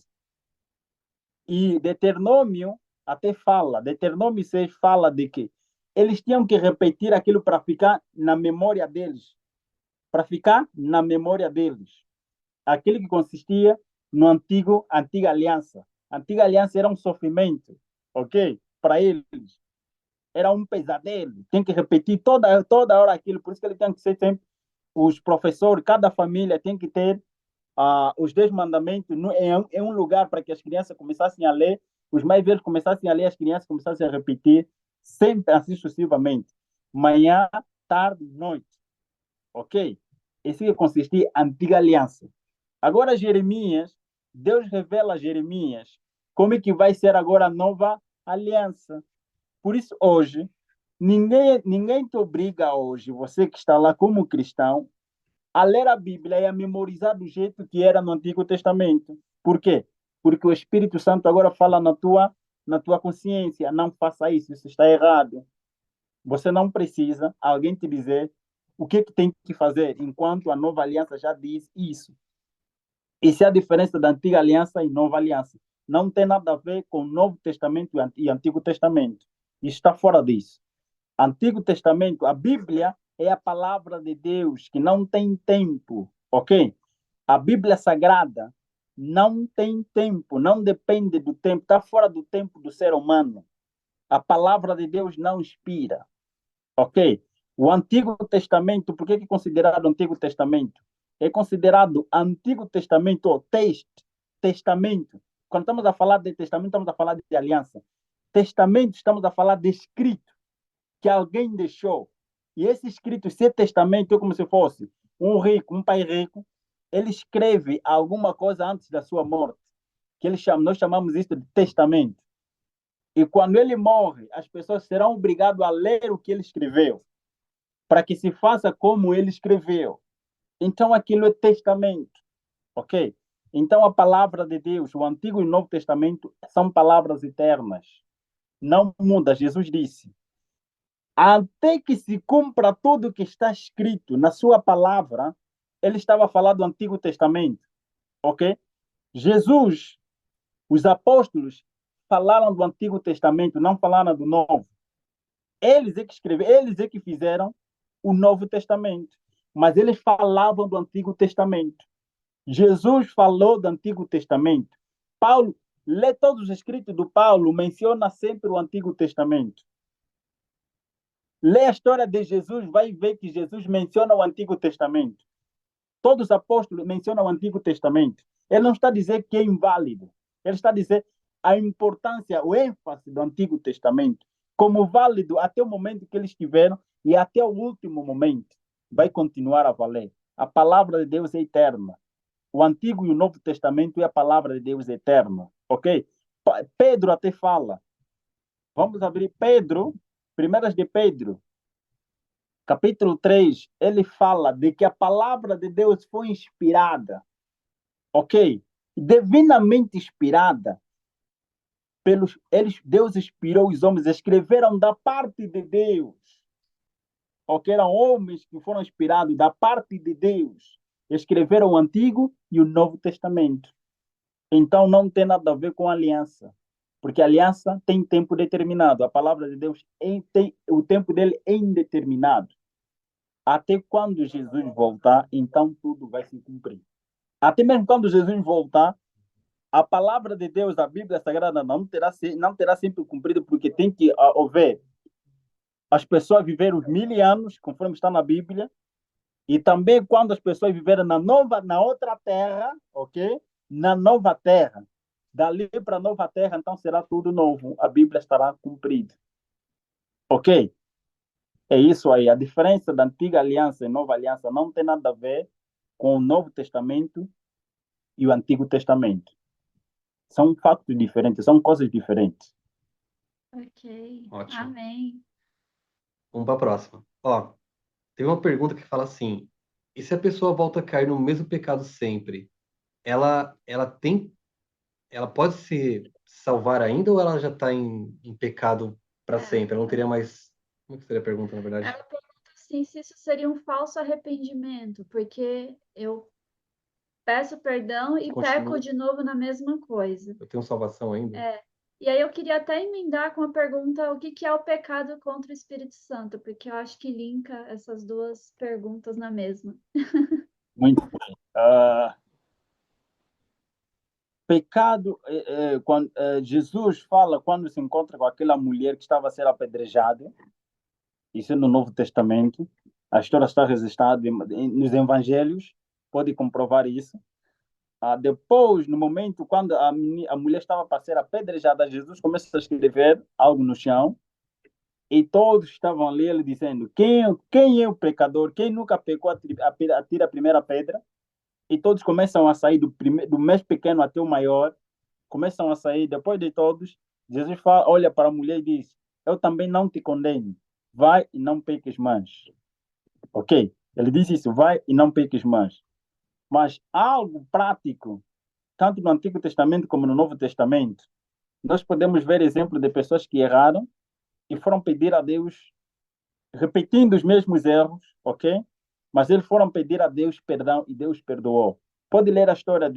E Deuteronômio até fala, Deuteronômio 6 fala de que eles tinham que repetir aquilo para ficar na memória deles. Para ficar na memória deles. Aquilo que consistia no antiga aliança. A antiga aliança era um sofrimento, ok? Para eles. Era um pesadelo. Tem que repetir toda hora aquilo. Por isso que ele tem que ser sempre os professores, cada família tem que ter os 10 mandamentos em um lugar para que as crianças começassem a ler, os mais velhos começassem a ler, as crianças começassem a repetir, sempre assim sucessivamente. Manhã, tarde, noite. Ok? Esse que consistia a antiga aliança. Agora, Jeremias, Deus revela a Jeremias como é que vai ser agora a nova aliança. Por isso, hoje, ninguém te obriga hoje, você que está lá como cristão, a ler a Bíblia e a memorizar do jeito que era no Antigo Testamento. Por quê? Porque o Espírito Santo agora fala na tua consciência, não faça isso, isso está errado. Você não precisa alguém te dizer o que tem que fazer, enquanto a nova aliança já diz isso. Isso é a diferença da antiga aliança e nova aliança. Não tem nada a ver com o Novo Testamento e Antigo Testamento. Isso está fora disso. Antigo Testamento, a Bíblia é a palavra de Deus que não tem tempo, ok? A Bíblia Sagrada não tem tempo, não depende do tempo, está fora do tempo do ser humano. A palavra de Deus não inspira, ok? O Antigo Testamento, por que é considerado Antigo Testamento? É considerado Antigo Testamento ou testamento. Quando estamos a falar de testamento, estamos a falar de aliança. Testamento, estamos a falar de escrito que alguém deixou. E esse escrito, esse testamento, é como se fosse um rico, um pai rico, ele escreve alguma coisa antes da sua morte, que nós chamamos isso de testamento. E quando ele morre, as pessoas serão obrigadas a ler o que ele escreveu, para que se faça como ele escreveu. Então aquilo é testamento, ok? Então a palavra de Deus, o Antigo e o Novo Testamento, são palavras eternas. Não muda, Jesus disse. Até que se cumpra tudo o que está escrito na sua palavra, ele estava falando do Antigo Testamento, ok? Jesus, os apóstolos falaram do Antigo Testamento, não falaram do Novo. Eles é que escreveram, eles é que fizeram o Novo Testamento, mas eles falavam do Antigo Testamento. Jesus falou do Antigo Testamento. Paulo, lê todos os escritos do Paulo, menciona sempre o Antigo Testamento. Lê a história de Jesus, vai ver que Jesus menciona o Antigo Testamento. Todos os apóstolos mencionam o Antigo Testamento. Ele não está a dizer que é inválido. Ele está a dizer a importância, o ênfase do Antigo Testamento como válido até o momento que eles tiveram e até o último momento. Vai continuar a valer. A palavra de Deus é eterna. O Antigo e o Novo Testamento é a palavra de Deus eterna. Ok? Pedro até fala. Vamos abrir Pedro, primeiras de Pedro, capítulo 3, ele fala de que a palavra de Deus foi inspirada, ok? Divinamente inspirada. Deus inspirou os homens, escreveram da parte de Deus, ok? Eram homens que foram inspirados da parte de Deus. Escreveram o Antigo e o Novo Testamento. Então não tem nada a ver com aliança, porque a aliança tem tempo determinado. A palavra de Deus o tempo dele é indeterminado. Até quando Jesus voltar, então tudo vai se cumprir. Até mesmo quando Jesus voltar, a palavra de Deus, a Bíblia Sagrada, não terá sempre cumprido, porque tem que haver as pessoas viveram os 1000 anos, conforme está na Bíblia, e também quando as pessoas viveram na outra terra, ok? Na nova terra. Dali para a nova terra, então será tudo novo. A Bíblia estará cumprida. Ok? É isso aí. A diferença da antiga aliança e nova aliança não tem nada a ver com o Novo Testamento e o Antigo Testamento. São fatos diferentes, são coisas diferentes. Ok. Ótimo. Amém. Vamos para a próxima. Ó, tem uma pergunta que fala assim: e se a pessoa volta a cair no mesmo pecado sempre, ela pode se salvar ainda ou ela já está em pecado para sempre? Ela não teria mais. Como que seria a pergunta, na verdade? Ela pergunta assim, se isso seria um falso arrependimento, porque eu peço perdão e peco Continua. de novo na mesma coisa. Eu tenho salvação ainda? E aí eu queria até emendar com a pergunta, o que é o pecado contra o Espírito Santo? Porque eu acho que linka essas duas perguntas na mesma. Muito bem. Pecado, quando Jesus fala quando se encontra com aquela mulher que estava a ser apedrejada, isso é no Novo Testamento, a história está registrada nos Evangelhos, pode comprovar isso. Depois, no momento quando a mulher estava para ser apedrejada, Jesus começa a escrever algo no chão e todos estavam ali, ele dizendo: quem é o pecador? Quem nunca pecou, atira a primeira pedra. E todos começam a sair do mais pequeno até o maior, começam a sair. Depois de todos, Jesus fala, olha para a mulher e diz: eu também não te condeno, vai e não peques mais. Ok? Ele diz isso: vai e não peques mais. Mas algo prático, tanto no Antigo Testamento como no Novo Testamento, nós podemos ver exemplo de pessoas que erraram e foram pedir a Deus, repetindo os mesmos erros, ok? Mas eles foram pedir a Deus perdão e Deus perdoou. Pode ler a história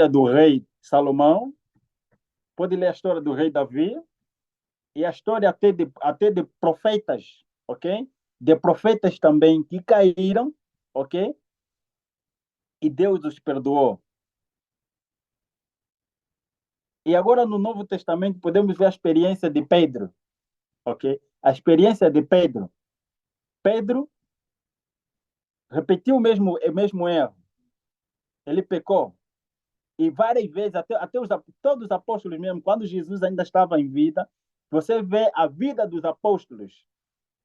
do rei Salomão, pode ler a história do rei Davi e a história até de profetas, ok? De profetas também que caíram, ok? E Deus os perdoou. E agora no Novo Testamento podemos ver a experiência de Pedro, ok? A experiência de Pedro. Pedro repetiu o mesmo erro. Ele pecou. E várias vezes, até todos os apóstolos mesmo, quando Jesus ainda estava em vida, você vê a vida dos apóstolos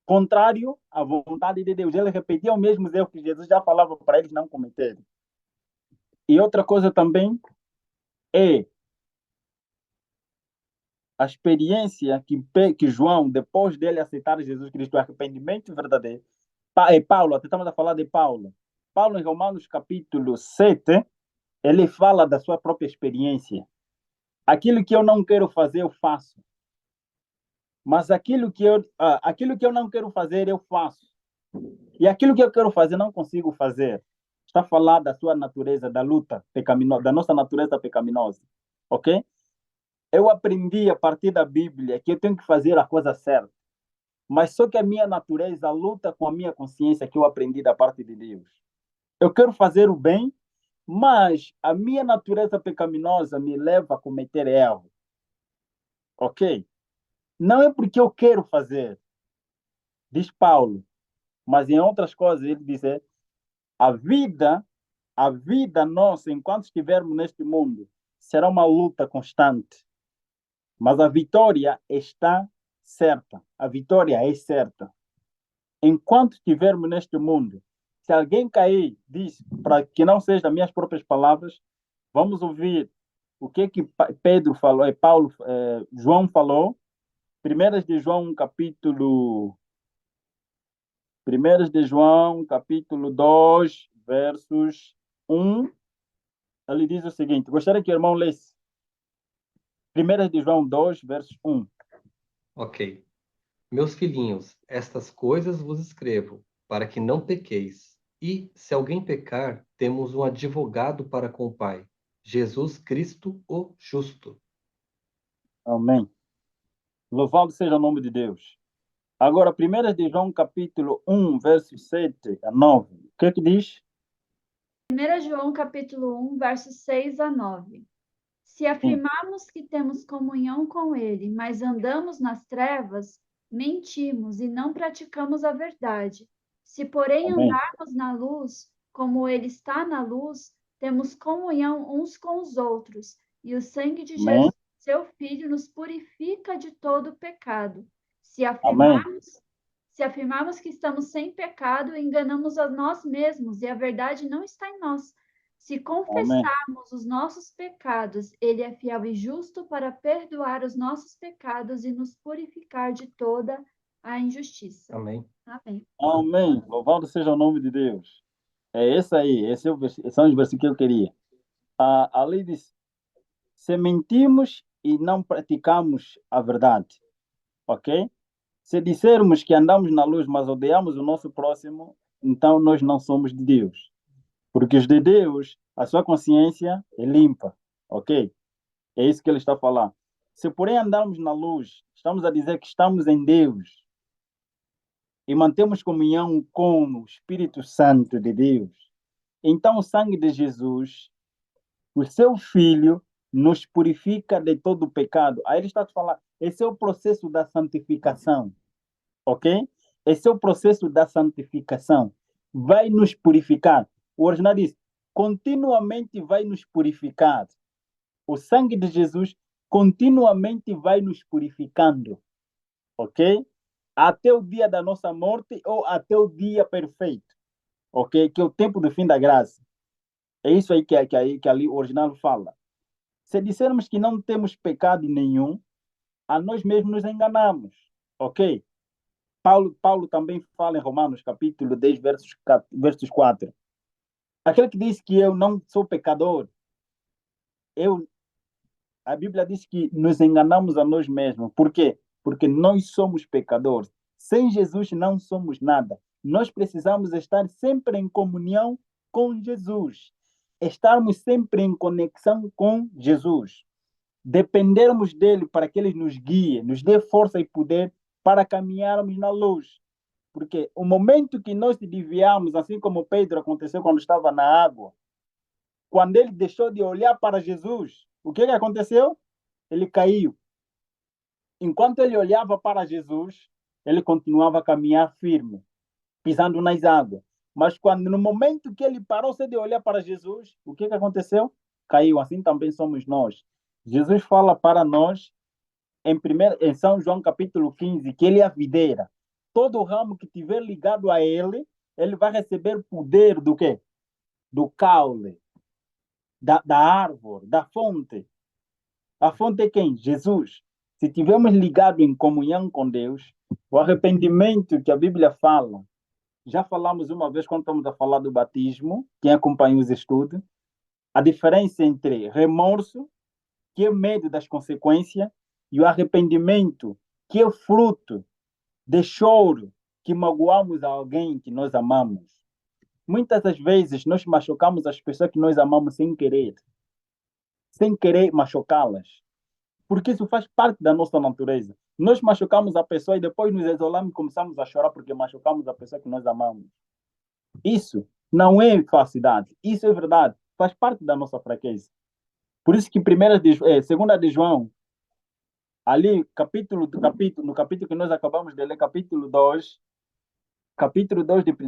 contrário à vontade de Deus. Ele repetia os mesmos erros que Jesus já falava para eles não cometerem. E outra coisa também é a experiência que João, depois dele aceitar Jesus Cristo, o arrependimento verdadeiro. Paulo, até estamos a falar de Paulo. Paulo, em Romanos capítulo 7, ele fala da sua própria experiência. Aquilo que eu não quero fazer, eu faço. Mas aquilo que eu não quero fazer, eu faço. E aquilo que eu quero fazer, não consigo fazer. Está a falar da sua natureza, da luta pecaminosa, da nossa natureza pecaminosa. Ok? Eu aprendi a partir da Bíblia que eu tenho que fazer a coisa certa. Mas só que a minha natureza luta com a minha consciência que eu aprendi da parte de Deus. Eu quero fazer o bem, mas a minha natureza pecaminosa me leva a cometer erro. Ok? Não é porque eu quero fazer, diz Paulo, mas em outras coisas ele diz: a vida, a vida nossa, enquanto estivermos neste mundo, será uma luta constante. Mas a vitória está certa. A vitória é certa. Enquanto estivermos neste mundo, se alguém cair, diz, para que não seja minhas próprias palavras, vamos ouvir o que Pedro falou, João falou. Primeiras de João, capítulo 2, versos 1. Ele diz o seguinte: gostaria que o irmão lesse. Primeiras de João 2, versos 1. Ok. Meus filhinhos, estas coisas vos escrevo, para que não pequeis. E, se alguém pecar, temos um advogado para com o Pai, Jesus Cristo, o justo. Amém. Louvado seja o nome de Deus. Agora, primeiras de João, capítulo 1, versos 7 a 9. O que diz? 1 João capítulo 1, versos 6 a 9. Se afirmarmos que temos comunhão com ele, mas andamos nas trevas, mentimos e não praticamos a verdade. Se, porém, Amém. andarmos na luz, como ele está na luz, temos comunhão uns com os outros, e o sangue de Amém. Jesus, seu Filho, nos purifica de todo pecado. Se Amém. afirmarmos que estamos sem pecado, enganamos a nós mesmos, e a verdade não está em nós. Se confessarmos os nossos pecados, ele é fiel e justo para perdoar os nossos pecados e nos purificar de toda a injustiça. Amém. Amém. Amém. Louvado seja o nome de Deus. É esse aí. São os versículos que eu queria. A lei diz: se mentimos e não praticamos a verdade, ok? Se dissermos que andamos na luz, mas odiamos o nosso próximo, então nós não somos de Deus. Porque os de Deus, a sua consciência é limpa, ok? É isso que ele está a falar. Se porém andarmos na luz, estamos a dizer que estamos em Deus e mantemos comunhão com o Espírito Santo de Deus, então o sangue de Jesus, o seu Filho, nos purifica de todo o pecado. Aí ele está a falar, esse é o processo da santificação, ok? Esse é o processo da santificação. Vai nos purificar. O original diz, continuamente vai nos purificar. O sangue de Jesus continuamente vai nos purificando, ok? Até o dia da nossa morte ou até o dia perfeito, ok? Que é o tempo do fim da graça. É isso aí que ali o original fala. Se dissermos que não temos pecado nenhum, a nós mesmos nos enganamos, ok? Paulo também fala em Romanos, capítulo 10, versos 4. Aquele que diz que eu não sou pecador, eu, a Bíblia diz que nos enganamos a nós mesmos. Por quê? Porque nós somos pecadores. Sem Jesus não somos nada. Nós precisamos estar sempre em comunhão com Jesus. Estarmos sempre em conexão com Jesus. Dependermos dele para que ele nos guie, nos dê força e poder para caminharmos na luz. Porque o momento que nós se desviamos, assim como Pedro aconteceu quando estava na água, quando ele deixou de olhar para Jesus, o que aconteceu? Ele caiu. Enquanto ele olhava para Jesus, ele continuava a caminhar firme, pisando nas águas. Mas quando no momento que ele parou de olhar para Jesus, o que aconteceu? Caiu. Assim também somos nós. Jesus fala para nós em São João capítulo 15 que ele é a videira. Todo ramo que tiver ligado a ele, ele vai receber poder do quê? Do caule, da árvore, da fonte. A fonte é quem? Jesus. Se tivermos ligado em comunhão com Deus, o arrependimento que a Bíblia fala, já falamos uma vez quando estamos a falar do batismo, quem acompanha os estudos, a diferença entre remorso, que é medo das consequências, e o arrependimento, que é fruto de choro, que magoamos alguém que nós amamos. Muitas das vezes nós machucamos as pessoas que nós amamos sem querer machucá-las, porque isso faz parte da nossa natureza. Nós machucamos a pessoa e depois nos isolamos e começamos a chorar porque machucamos a pessoa que nós amamos. Isso não é falsidade, isso é verdade, faz parte da nossa fraqueza. Por isso que segunda de João, ali, no capítulo que nós acabamos de ler, capítulo 2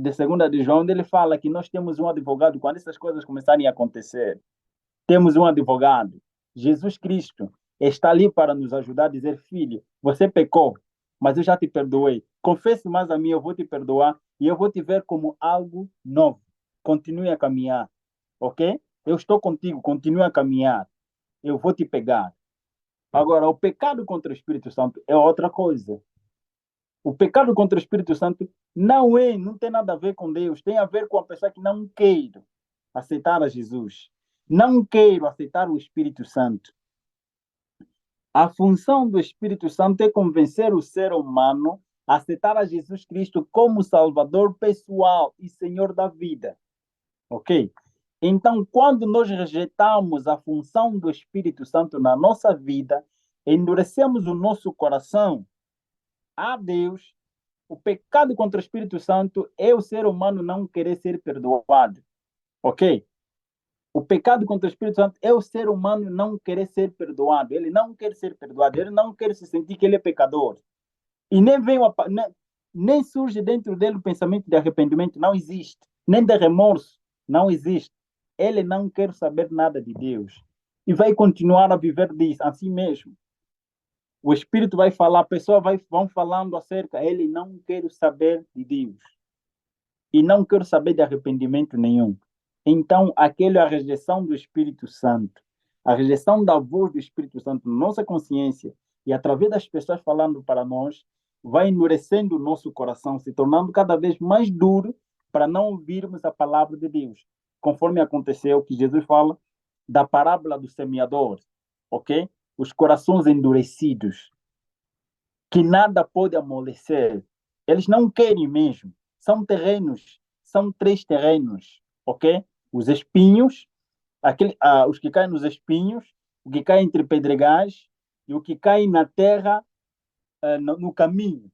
de segunda de João, ele fala que nós temos um advogado, quando essas coisas começarem a acontecer, temos um advogado, Jesus Cristo, está ali para nos ajudar a dizer, filho, você pecou, mas eu já te perdoei. Confesse mais a mim, eu vou te perdoar e eu vou te ver como algo novo. Continue a caminhar, ok? Eu estou contigo, continue a caminhar. Eu vou te pegar. Agora, o pecado contra o Espírito Santo é outra coisa. O pecado contra o Espírito Santo não tem nada a ver com Deus, tem a ver com a pessoa que não quer aceitar a Jesus. Não quer aceitar o Espírito Santo. A função do Espírito Santo é convencer o ser humano a aceitar a Jesus Cristo como Salvador pessoal e Senhor da vida. Ok? Então, quando nós rejeitamos a função do Espírito Santo na nossa vida, endurecemos o nosso coração a Deus. O pecado contra o Espírito Santo é o ser humano não querer ser perdoado. Ok? O pecado contra o Espírito Santo é o ser humano não querer ser perdoado. Ele não quer ser perdoado. Ele não quer se sentir que ele é pecador. E nem surge dentro dele o pensamento de arrependimento. Não existe. Nem de remorso. Não existe. Ele não quer saber nada de Deus. E vai continuar a viver disso, assim mesmo. O Espírito vai falar, a pessoa vão falando acerca, ele não quer saber de Deus. E não quer saber de arrependimento nenhum. Então, aquela é a rejeição do Espírito Santo. A rejeição da voz do Espírito Santo na nossa consciência e através das pessoas falando para nós, vai endurecendo o nosso coração, se tornando cada vez mais duro para não ouvirmos a palavra de Deus. Conforme aconteceu que Jesus fala da parábola do semeador, ok? Os corações endurecidos, que nada pode amolecer. Eles não querem mesmo. São 3 terrenos, ok? os espinhos, os que caem nos espinhos, o que cai entre pedregais e o que cai na terra no caminho,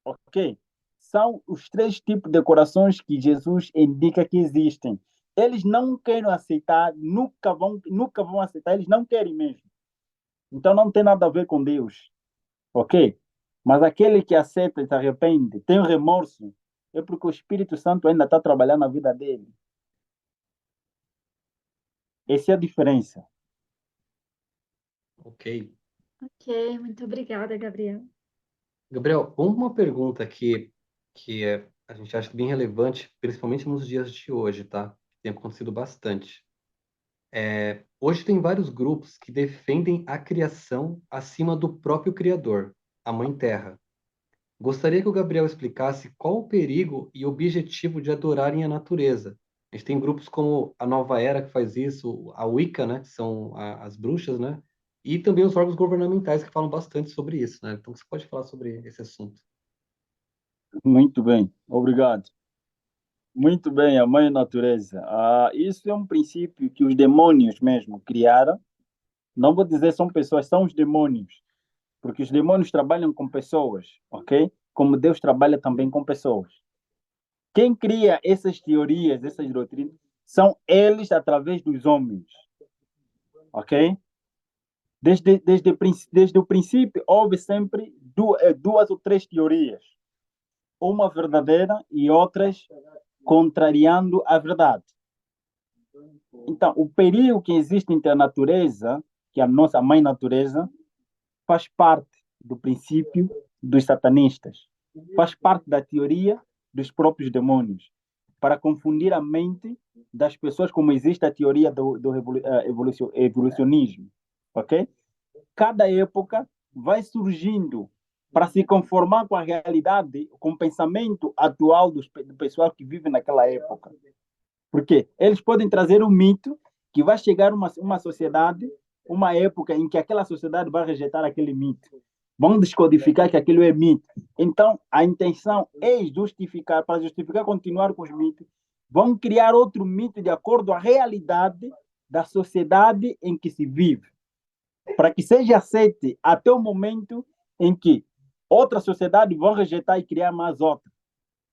ok? São os 3 tipos de corações que Jesus indica que existem. Eles não querem aceitar, nunca vão aceitar, eles não querem mesmo. Então não tem nada a ver com Deus, ok? Mas aquele que aceita e se arrepende, tem remorso, é porque o Espírito Santo ainda está trabalhando na vida dele. Essa é a diferença. Ok. Ok, muito obrigada, Gabriel. Gabriel, uma pergunta que a gente acha bem relevante, principalmente nos dias de hoje, tá? Tem acontecido bastante. Hoje tem vários grupos que defendem a criação acima do próprio Criador, a Mãe Terra. Gostaria que o Gabriel explicasse qual o perigo e objetivo de adorarem a natureza. A gente tem grupos como a Nova Era que faz isso, a Wicca, né, que são as bruxas, né, e também os órgãos governamentais que falam bastante sobre isso, né? Então você pode falar sobre esse assunto. Muito bem, obrigado. Muito bem, a mãe natureza. Isso é um princípio que os demônios mesmo criaram. Não vou dizer são pessoas, são os demônios. Porque os demônios trabalham com pessoas, ok? Como Deus trabalha também com pessoas. Quem cria essas teorias, essas doutrinas, são eles através dos homens, ok? Desde o princípio, houve sempre 2 ou 3 teorias. Uma verdadeira e outras contrariando a verdade. Então, o perigo que existe entre a natureza, que é a nossa mãe natureza, faz parte do princípio dos satanistas. Faz parte da teoria dos próprios demônios. Para confundir a mente das pessoas, como existe a teoria do evolucionismo. Ok? Cada época vai surgindo para se conformar com a realidade, com o pensamento atual do pessoal que vive naquela época. Porque eles podem trazer um mito que vai chegar uma sociedade, uma época em que aquela sociedade vai rejeitar aquele mito. Vão descodificar que aquilo é mito. Então, a intenção é justificar, para justificar continuar com os mitos, vão criar outro mito de acordo com a realidade da sociedade em que se vive. Para que seja aceite até o momento em que outra sociedade vão rejeitar e criar mais outra.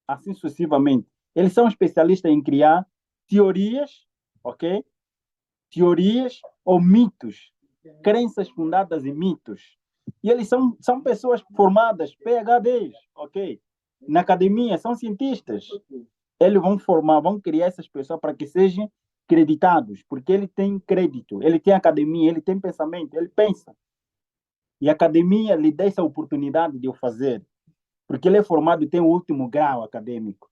Assim sucessivamente. Eles são especialistas em criar teorias, ok? Teorias ou mitos, crenças fundadas em mitos. E eles são pessoas formadas, PhDs, ok? Na academia, são cientistas. Eles vão criar essas pessoas para que sejam creditados, porque ele tem crédito, ele tem academia, ele tem pensamento, ele pensa. E a academia lhe dá essa oportunidade de o fazer, porque ele é formado e tem o último grau acadêmico.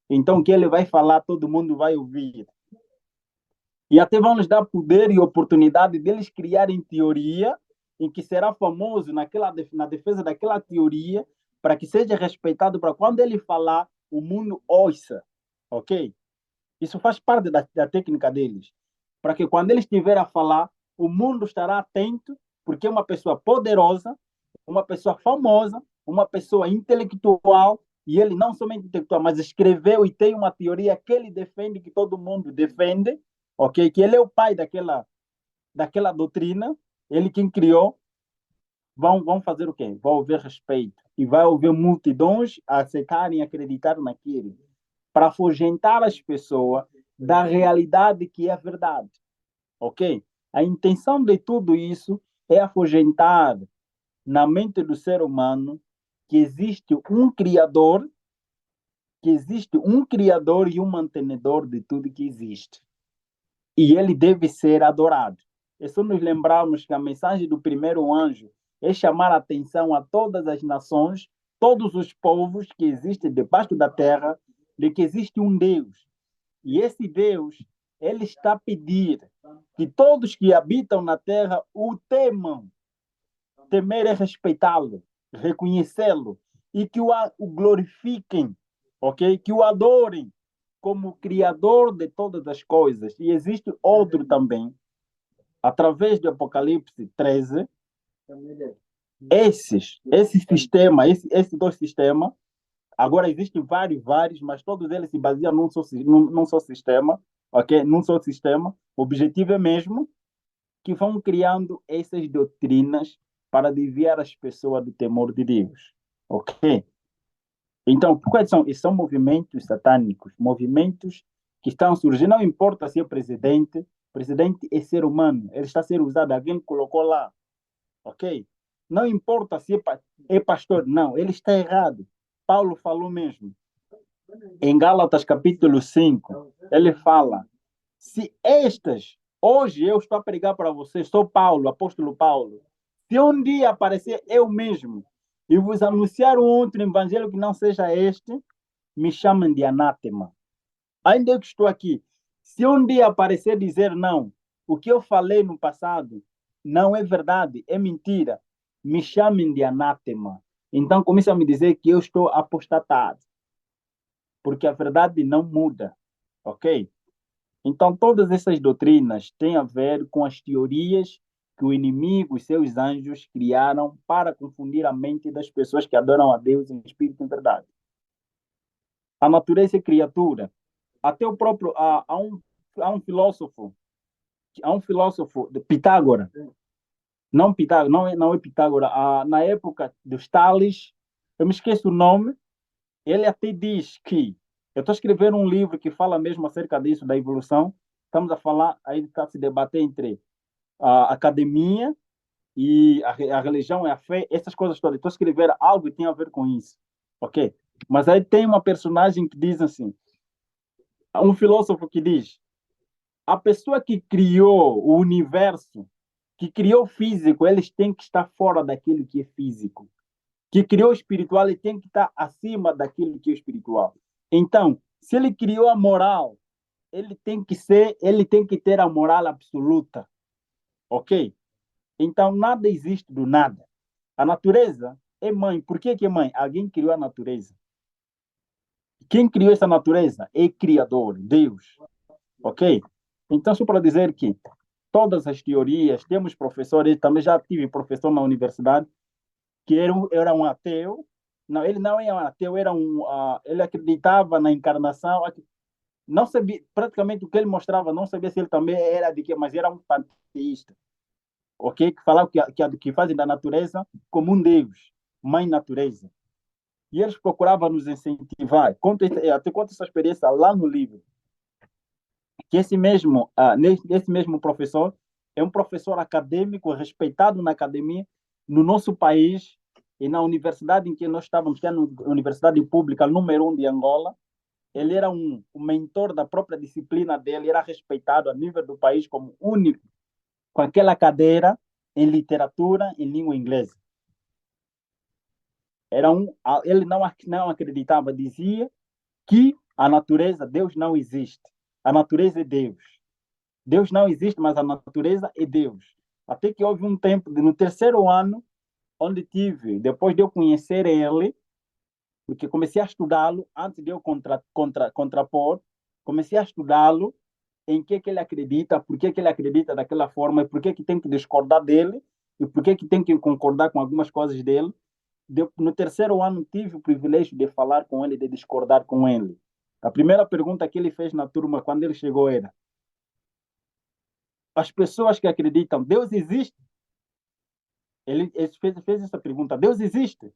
Então, o que ele vai falar, todo mundo vai ouvir. E até vão lhes dar poder e oportunidade deles criarem teoria em que será famoso na defesa daquela teoria para que seja respeitado para quando ele falar, o mundo ouça. Ok? Isso faz parte da técnica deles. Para que quando eles estiverem a falar, o mundo estará atento, porque é uma pessoa poderosa, uma pessoa famosa, uma pessoa intelectual, e ele não somente intelectual, mas escreveu e tem uma teoria que ele defende, que todo mundo defende, ok? Que ele é o pai daquela doutrina, ele quem criou, vão fazer o quê? Vão haver respeito. E vai haver multidões a aceitarem e acreditar naquilo, para afugentar as pessoas da realidade que é a verdade, ok? A intenção de tudo isso é afugentar na mente do ser humano que existe um criador e um mantenedor de tudo que existe. E ele deve ser adorado. É só nos lembrarmos que a mensagem do primeiro anjo é chamar a atenção a todas as nações, todos os povos que existem debaixo da terra, de que existe um Deus. E esse Deus, ele está a pedir que todos que habitam na terra o temam. Temer é respeitá-lo, reconhecê-lo e que o glorifiquem, ok? Que o adorem como Criador de todas as coisas. E existe outro também, através do Apocalipse 13, esse sistema, esses 2 sistemas, agora existem vários, mas todos eles se baseiam num só sistema, ok? Num só sistema. O objetivo é mesmo que vão criando essas doutrinas para desviar as pessoas do temor de Deus, ok? Então, quais são? Esses são movimentos satânicos, movimentos que estão surgindo, não importa se é presidente, o presidente é ser humano, ele está a ser usado, alguém colocou lá, ok? Não importa se é pastor, não, ele está errado. Paulo falou mesmo. Em Gálatas capítulo 5, ele fala, se estas, hoje eu estou a pregar para vocês, sou Paulo, apóstolo Paulo, se um dia aparecer eu mesmo e vos anunciar um outro evangelho que não seja este, me chamem de anátema. Ainda que estou aqui, se um dia aparecer dizer não, o que eu falei no passado não é verdade, é mentira, me chamem de anátema. Então começam a me dizer que eu estou apostatado, porque a verdade não muda, ok? Então todas essas doutrinas têm a ver com as teorias que o inimigo e seus anjos criaram para confundir a mente das pessoas que adoram a Deus em espírito e em verdade. A natureza é criatura. Até o próprio há um filósofo de Pitágoras, não Pitágoras, não é Pitágoras, na época dos Tales, eu me esqueço o nome, ele até diz que eu estou a escrever um livro que fala mesmo acerca disso, da evolução. Estamos a falar, aí está a se debater entre a academia e a religião e a fé, essas coisas todas. Estou a escrever algo que tem a ver com isso, ok? Mas aí tem uma personagem que diz assim, um filósofo que diz, a pessoa que criou o universo, que criou o físico, eles têm que estar fora daquilo que é físico. Que criou o espiritual, ele tem que estar acima daquilo que é espiritual. Então, se ele criou a moral, ele tem que ter a moral absoluta, ok? Então, nada existe do nada. A natureza é mãe. Por que é mãe? Alguém criou a natureza. Quem criou essa natureza é Criador, Deus, ok? Então, só para dizer que todas as teorias, temos professores, também já tive professor na universidade, que era um ateu. Não, ele não era um ateu, ele acreditava na encarnação, não sabia, praticamente o que ele mostrava, não sabia se ele também era de quê, mas era um panteísta, ok? Que falava que fazem da natureza como um Deus, mãe natureza. E eles procuravam nos incentivar. Até conta essa experiência lá no livro. Que esse mesmo professor é um professor acadêmico, respeitado na academia, no nosso país e na universidade em que nós estávamos, que é a Universidade Pública número 1 de Angola. Ele era um mentor da própria disciplina dele, era respeitado a nível do país como único, com aquela cadeira em literatura em língua inglesa. Ele não acreditava, dizia que a natureza, Deus não existe. A natureza é Deus. Deus não existe, mas a natureza é Deus. Até que houve um tempo, no terceiro ano, onde depois de eu conhecer ele, porque comecei a estudá-lo, antes de eu contrapor, comecei a estudá-lo, em que ele acredita, por que ele acredita daquela forma, e por que tem que discordar dele, e por que tem que concordar com algumas coisas dele. No terceiro ano, tive o privilégio de falar com ele, de discordar com ele. A primeira pergunta que ele fez na turma, quando ele chegou, era: as pessoas que acreditam, Deus existe? Ele fez essa pergunta: Deus existe?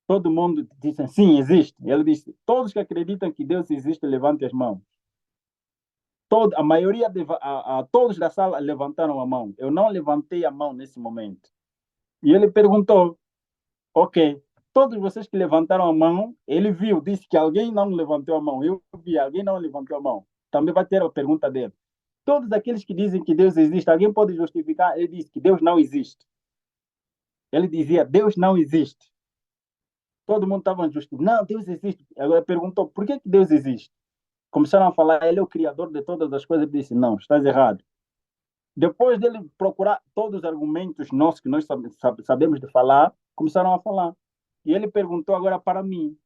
Todo mundo disse: sim, existe. Ele disse: todos que acreditam que Deus existe, levantem as mãos. A maioria, todos da sala levantaram a mão. Eu não levantei a mão nesse momento. E ele perguntou: ok, todos vocês que levantaram a mão, ele viu, disse que alguém não levantou a mão. Eu vi, alguém não levantou a mão. Também vai ter a pergunta dele. Todos aqueles que dizem que Deus existe, alguém pode justificar? Ele disse que Deus não existe. Ele dizia: Deus não existe. Todo mundo estava justificando: não, Deus existe. Agora perguntou: por que Deus existe? Começaram a falar: ele é o criador de todas as coisas. Ele disse: não, estás errado. Depois dele procurar todos os argumentos nossos que nós sabemos de falar, começaram a falar. E ele perguntou agora para mim: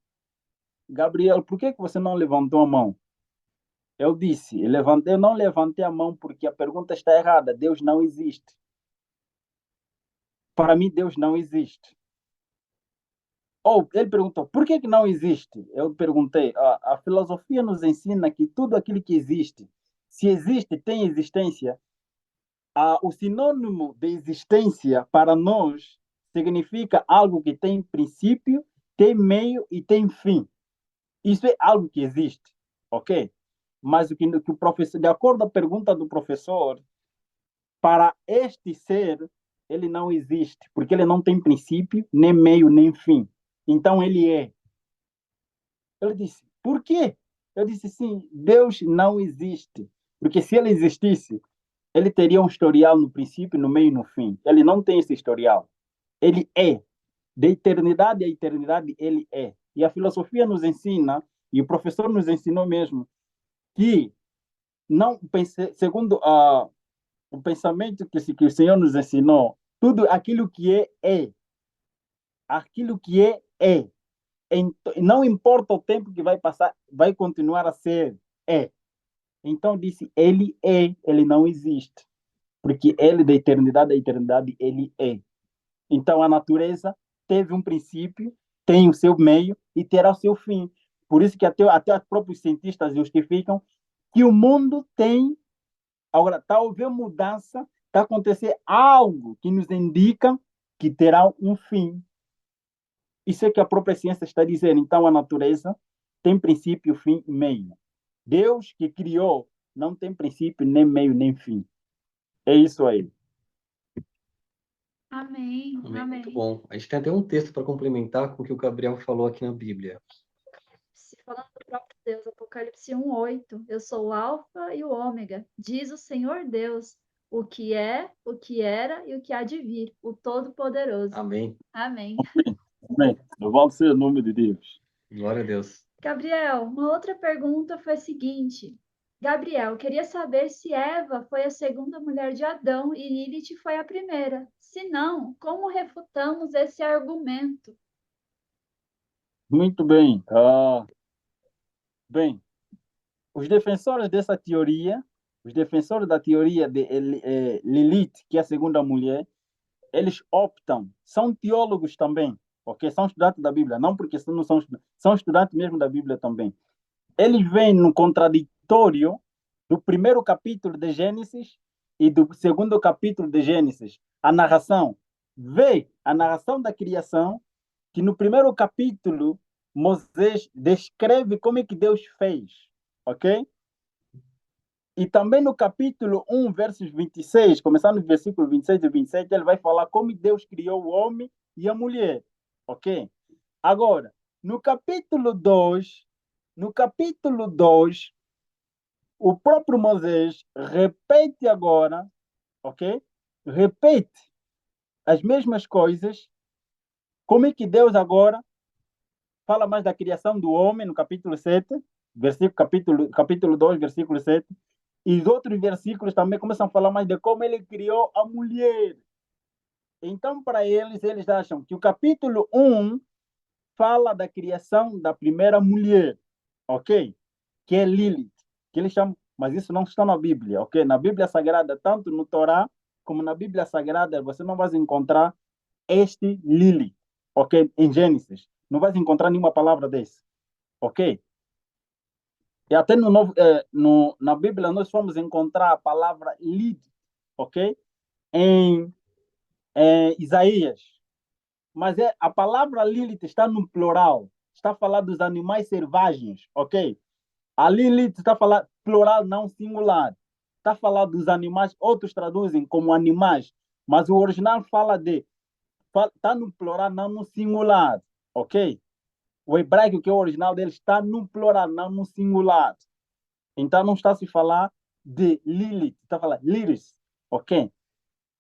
Gabriel, por que você não levantou a mão? Eu disse: eu não levantei a mão porque a pergunta está errada. Deus não existe. Para mim, Deus não existe. Ou ele perguntou: por que não existe? Eu perguntei: a filosofia nos ensina que tudo aquilo que existe se existe, tem existência, o sinônimo de existência para nós significa algo que tem princípio, tem meio e tem fim. Isso é algo que existe, ok? Mas que o professor, de acordo com a pergunta do professor, para este ser, ele não existe, porque ele não tem princípio, nem meio, nem fim. Então ele é. Ele disse, por quê? Eu disse, sim, Deus não existe. Porque se ele existisse, ele teria um historial no princípio, no meio e no fim. Ele não tem esse historial. Ele é. De eternidade a eternidade, ele é. E a filosofia nos ensina, e o professor nos ensinou mesmo, que não segundo o pensamento que o Senhor nos ensinou, tudo aquilo que é, é. Aquilo que é, é. Não importa o tempo que vai passar, vai continuar a ser, é. Então disse, ele é, ele não existe. Porque ele, da eternidade a eternidade, ele é. Então a natureza teve um princípio, tem o seu meio e terá o seu fim. Por isso que até os próprios cientistas justificam que o mundo tem. Agora, está a haver mudança, está a acontecer algo que nos indica que terá um fim. Isso é que a própria ciência está dizendo. Então, a natureza tem princípio, fim e meio. Deus que criou não tem princípio, nem meio, nem fim. É isso aí. Amém, Amém. amém. Muito bom. A gente tem até um texto para complementar com o que o Gabriel falou aqui na Bíblia. Falando do próprio Deus, Apocalipse 1:8, eu sou o Alfa e o Ômega, diz o Senhor Deus, o que é, o que era e o que há de vir, o Todo-Poderoso. Amém. Amém. Amém. Louvado seja o nome de Deus. Glória a Deus. Gabriel, uma outra pergunta foi a seguinte. Gabriel, queria saber se Eva foi a segunda mulher de Adão e Lilith foi a primeira. Se não, como refutamos esse argumento? Muito bem. Bem, os defensores dessa teoria, os defensores da teoria de Lilith, que é a segunda mulher, eles optam, são teólogos também, ok? São estudantes da Bíblia, não porque não são estudantes mesmo da Bíblia também. Eles veem no contraditório do primeiro capítulo de Gênesis e do segundo capítulo de Gênesis, a narração. Vê a narração da criação, que no primeiro capítulo Moisés descreve como é que Deus fez, ok? E também no capítulo 1, versos 26, começando no versículo 26 e 27, ele vai falar como Deus criou o homem e a mulher, ok? Agora, no capítulo 2, o próprio Moisés repete agora, ok? Repete as mesmas coisas. Como é que Deus agora fala mais da criação do homem no capítulo 7, capítulo 2, versículo 7. E os outros versículos também começam a falar mais de como ele criou a mulher. Então, para eles acham que o capítulo 1 fala da criação da primeira mulher, ok? Que é Lilith, que eles chamam, mas isso não está na Bíblia, ok? Na Bíblia Sagrada, tanto no Torá como na Bíblia Sagrada, você não vai encontrar este Lilith, ok? Em Gênesis, não vai encontrar nenhuma palavra desse, ok? E até na Bíblia nós vamos encontrar a palavra Lid, ok? Em Isaías. Mas a palavra Lilith está no plural. Está a falar dos animais selvagens, ok? A Lilith está a falar plural, não singular. Está a falar dos animais, outros traduzem como animais, mas o original fala está no plural, não no singular, ok? O hebraico, que é o original dele, está no plural, não no singular. Então não está a se falar de Lilith, está a falar Liris, ok?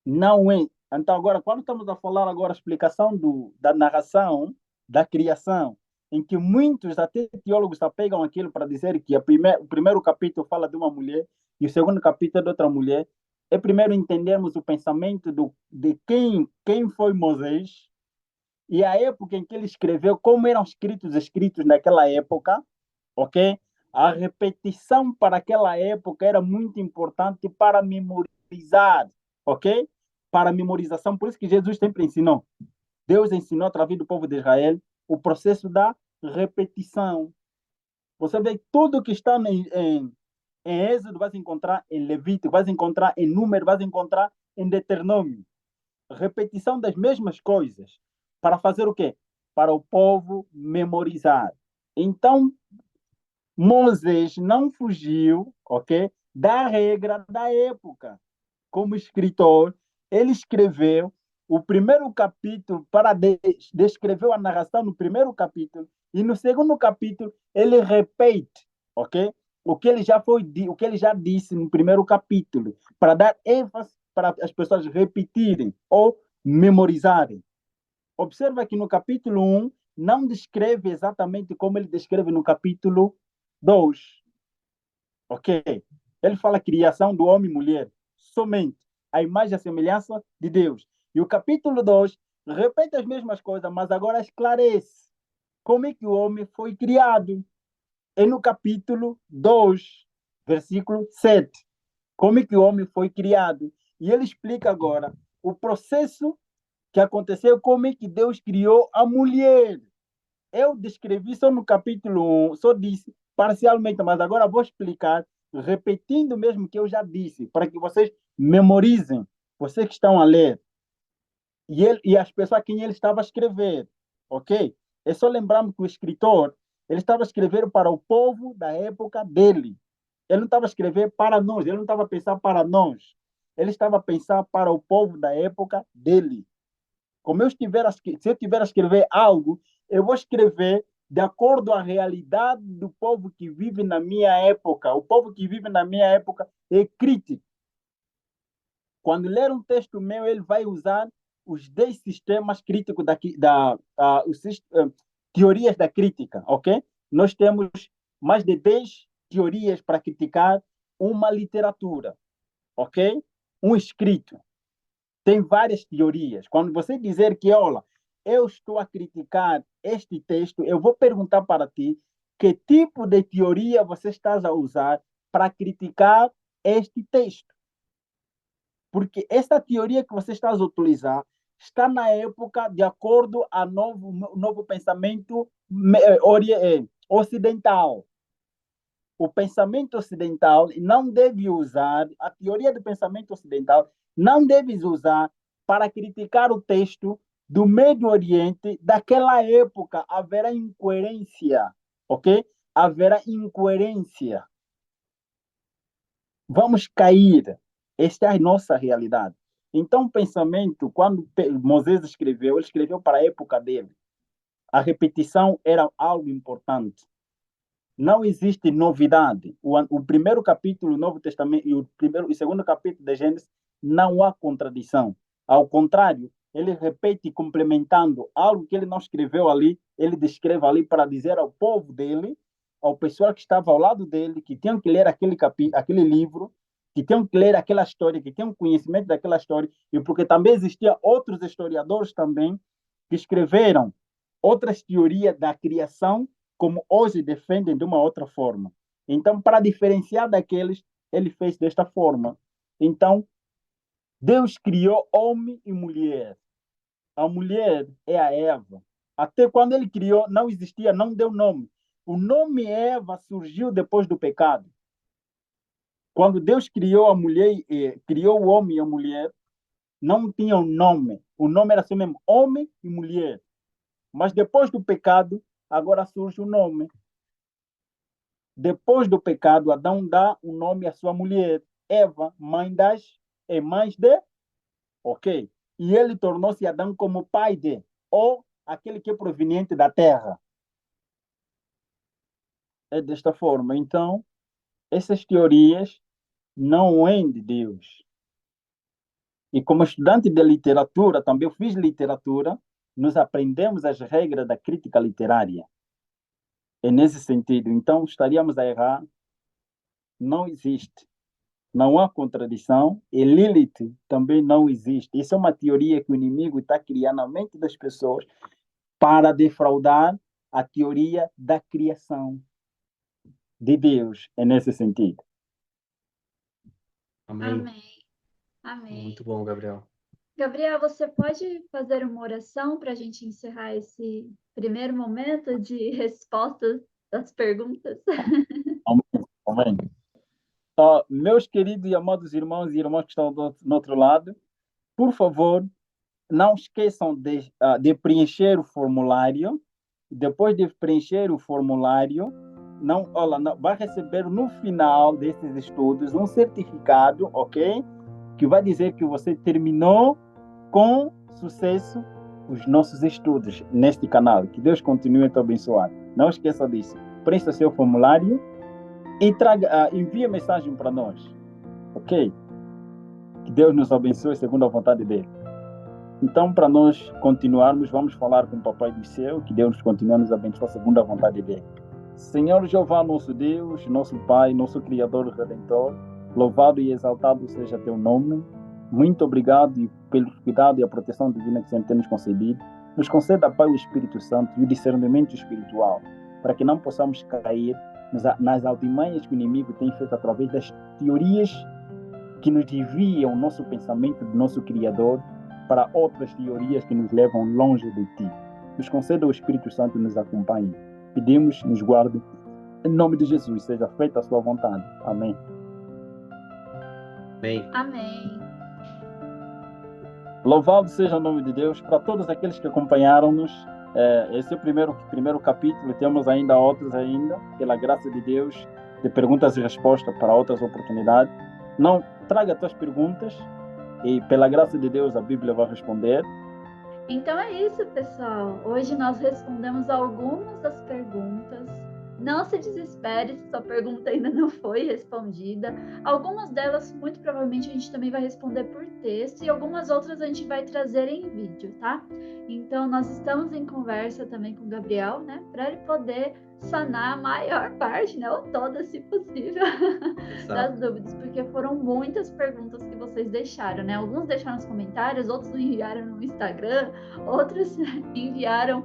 Não é. Então agora, quando estamos a falar agora a explicação da narração da criação, em que muitos até teólogos apegam aquilo para dizer que o primeiro capítulo fala de uma mulher e o segundo capítulo é de outra mulher, é primeiro entendermos o pensamento de quem foi Moisés e a época em que ele escreveu, como eram escritos naquela época, ok? A repetição para aquela época era muito importante para memorizar, ok? Para memorização, por isso que Jesus sempre ensinou. Deus ensinou através do povo de Israel o processo da repetição. Você vê tudo que está em Êxodo, vais encontrar em Levítico, vais encontrar em Número, vais encontrar em Deuteronômio. Repetição das mesmas coisas. Para fazer o quê? Para o povo memorizar. Então, Moisés não fugiu, ok? Da regra da época. Como escritor, ele escreveu o primeiro capítulo para descreveu a narração no primeiro capítulo e no segundo capítulo ele repete, ok? O que ele já disse no primeiro capítulo para dar ênfase para as pessoas repetirem ou memorizarem. Observa que no capítulo 1 não descreve exatamente como ele descreve no capítulo 2. Ok? Ele fala criação do homem e mulher, somente a imagem e a semelhança de Deus. E o capítulo 2 repete as mesmas coisas, mas agora esclarece como é que o homem foi criado. É no capítulo 2, versículo 7. Como é que o homem foi criado. E ele explica agora o processo que aconteceu, como é que Deus criou a mulher. Eu descrevi só no capítulo 1, só disse parcialmente, mas agora vou explicar, repetindo mesmo o que eu já disse, para que vocês memorizem, vocês que estão a ler, e as pessoas a quem ele estava a escrever, ok? É só lembrarmos que o escritor, ele estava a escrever para o povo da época dele. Ele não estava a escrever para nós, ele não estava a pensar para nós. Ele estava a pensar para o povo da época dele. Como eu estiver se eu estiver a escrever algo, eu vou escrever de acordo à realidade do povo que vive na minha época. O povo que vive na minha época é crítico. Quando ler um texto meu, ele vai usar os 10 sistemas críticos teorias da crítica, ok? Nós temos mais de 10 teorias para criticar uma literatura, ok? Um escrito. Tem várias teorias. Quando você dizer que, olha, eu estou a criticar este texto, eu vou perguntar para ti que tipo de teoria você está a usar para criticar este texto. Porque essa teoria que você está a utilizar está na época de acordo a novo pensamento ocidental. O pensamento ocidental não deve usar, a teoria do pensamento ocidental não deve usar para criticar o texto do Médio Oriente daquela época. Haverá incoerência, ok? Haverá incoerência. Vamos cair. Esta é a nossa realidade. Então, o pensamento, quando Moisés escreveu, ele escreveu para a época dele. A repetição era algo importante. Não existe novidade. O primeiro capítulo do Novo Testamento e o segundo capítulo de Gênesis não há contradição. Ao contrário, ele repete complementando algo que ele não escreveu ali, ele descreve ali para dizer ao povo dele, ao pessoal que estava ao lado dele, que tinham que ler aquele livro, que tinham que ler aquela história, que tinham conhecimento daquela história, e porque também existiam outros historiadores também que escreveram outras teorias da criação como hoje defendem de uma outra forma. Então, para diferenciar daqueles, ele fez desta forma. Então, Deus criou homem e mulher. A mulher é a Eva. Até quando ele criou, não existia, não deu nome. O nome Eva surgiu depois do pecado. Quando Deus criou a mulher, criou o homem e a mulher, não tinham nome. O nome era assim mesmo, homem e mulher. Mas depois do pecado, agora surge o nome. Depois do pecado, Adão dá o nome à sua mulher, Eva, mãe de, ok? E ele tornou-se Adão como pai de, ou aquele que é proveniente da terra. É desta forma. Então, essas teorias não vêm de Deus. E como estudante de literatura, também fiz literatura, nós aprendemos as regras da crítica literária. É nesse sentido. Então, estaríamos a errar. Não existe. Não há contradição e Lilith também não existe. Isso é uma teoria que o inimigo está criando na mente das pessoas para defraudar a teoria da criação de Deus. É nesse sentido. Amém. Amém. Amém. Muito bom, Gabriel. Gabriel, você pode fazer uma oração para a gente encerrar esse primeiro momento de respostas das perguntas? Amém. Meus queridos e amados irmãos e irmãs que estão no outro lado, por favor, não esqueçam de preencher o formulário. Depois de preencher o formulário, vai receber no final desses estudos um certificado, ok? Que vai dizer que você terminou com sucesso os nossos estudos neste canal. Que Deus continue a te abençoar. Não esqueça disso. Preencha seu formulário e envie mensagem para nós, ok? Que Deus nos abençoe segundo a vontade dele. Então, para nós continuarmos, vamos falar com o Papai do Céu, que Deus continue a nos abençoar segundo a vontade dele. Senhor Jeová, nosso Deus, nosso Pai, nosso Criador e Redentor, louvado e exaltado seja teu nome. Muito obrigado pelo cuidado e a proteção divina que sempre tem nos concedido. Nos conceda, Pai, o Espírito Santo e o discernimento espiritual, para que não possamos cair nas artimanhas que o inimigo tem feito através das teorias que nos desviam o nosso pensamento do nosso Criador para outras teorias que nos levam longe de Ti. Nos conceda o Espírito Santo e nos acompanhe. Pedimos, nos guarde. Em nome de Jesus, seja feita a sua vontade. Amém. Amém. Amém. Louvado seja o nome de Deus. Para todos aqueles que acompanharam-nos, esse é o primeiro capítulo. Temos ainda outros ainda, pela graça de Deus, de perguntas e respostas para outras oportunidades. Não traga tuas perguntas e pela graça de Deus a Bíblia vai responder. Então é isso, pessoal. Hoje nós respondemos algumas das perguntas. Não se desespere se sua pergunta ainda não foi respondida. Algumas delas, muito provavelmente, a gente também vai responder por texto e algumas outras a gente vai trazer em vídeo, tá? Então, nós estamos em conversa também com o Gabriel, né? Para ele poder sanar a maior parte, né? Ou todas, se possível, das dúvidas, porque foram muitas perguntas que vocês deixaram, né? Alguns deixaram nos comentários, outros enviaram no Instagram, outros enviaram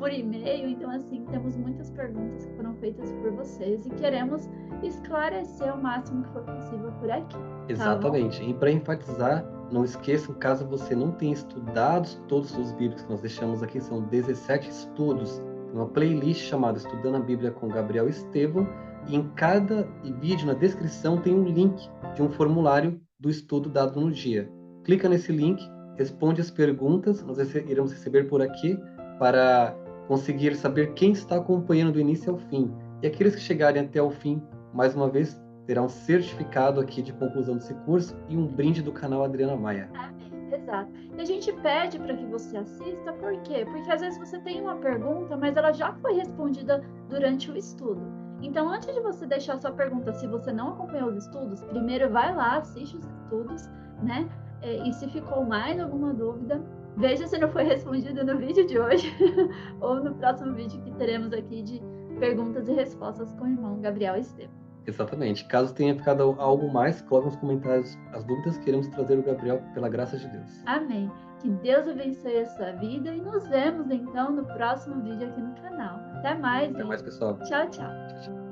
por e-mail. Então, assim, temos muitas perguntas que foram feitas por vocês e queremos esclarecer o máximo que for possível por aqui. Exatamente. Tá, e para enfatizar, não esqueçam, caso você não tenha estudado todos os vídeos que nós deixamos aqui, são 17 estudos, uma playlist chamada Estudando a Bíblia com Gabriel Estevão, e em cada vídeo, na descrição, tem um link de um formulário do estudo dado no dia. Clica nesse link, responde as perguntas, nós iremos receber por aqui para conseguir saber quem está acompanhando do início ao fim. E aqueles que chegarem até o fim, mais uma vez, terá um certificado aqui de conclusão desse curso e um brinde do canal Adriana Maia. Exato. E a gente pede para que você assista, por quê? Porque às vezes você tem uma pergunta, mas ela já foi respondida durante o estudo. Então, antes de você deixar sua pergunta, se você não acompanhou os estudos, primeiro vai lá, assiste os estudos, né? E se ficou mais alguma dúvida, veja se não foi respondido no vídeo de hoje ou no próximo vídeo que teremos aqui de perguntas e respostas com o irmão Gabriel Estevão. Exatamente. Caso tenha ficado algo mais, coloque nos comentários as dúvidas. Queremos trazer o Gabriel pela graça de Deus. Amém. Que Deus abençoe a sua vida e nos vemos então no próximo vídeo aqui no canal. Até mais. Até mais, pessoal. Tchau, tchau. Tchau, tchau.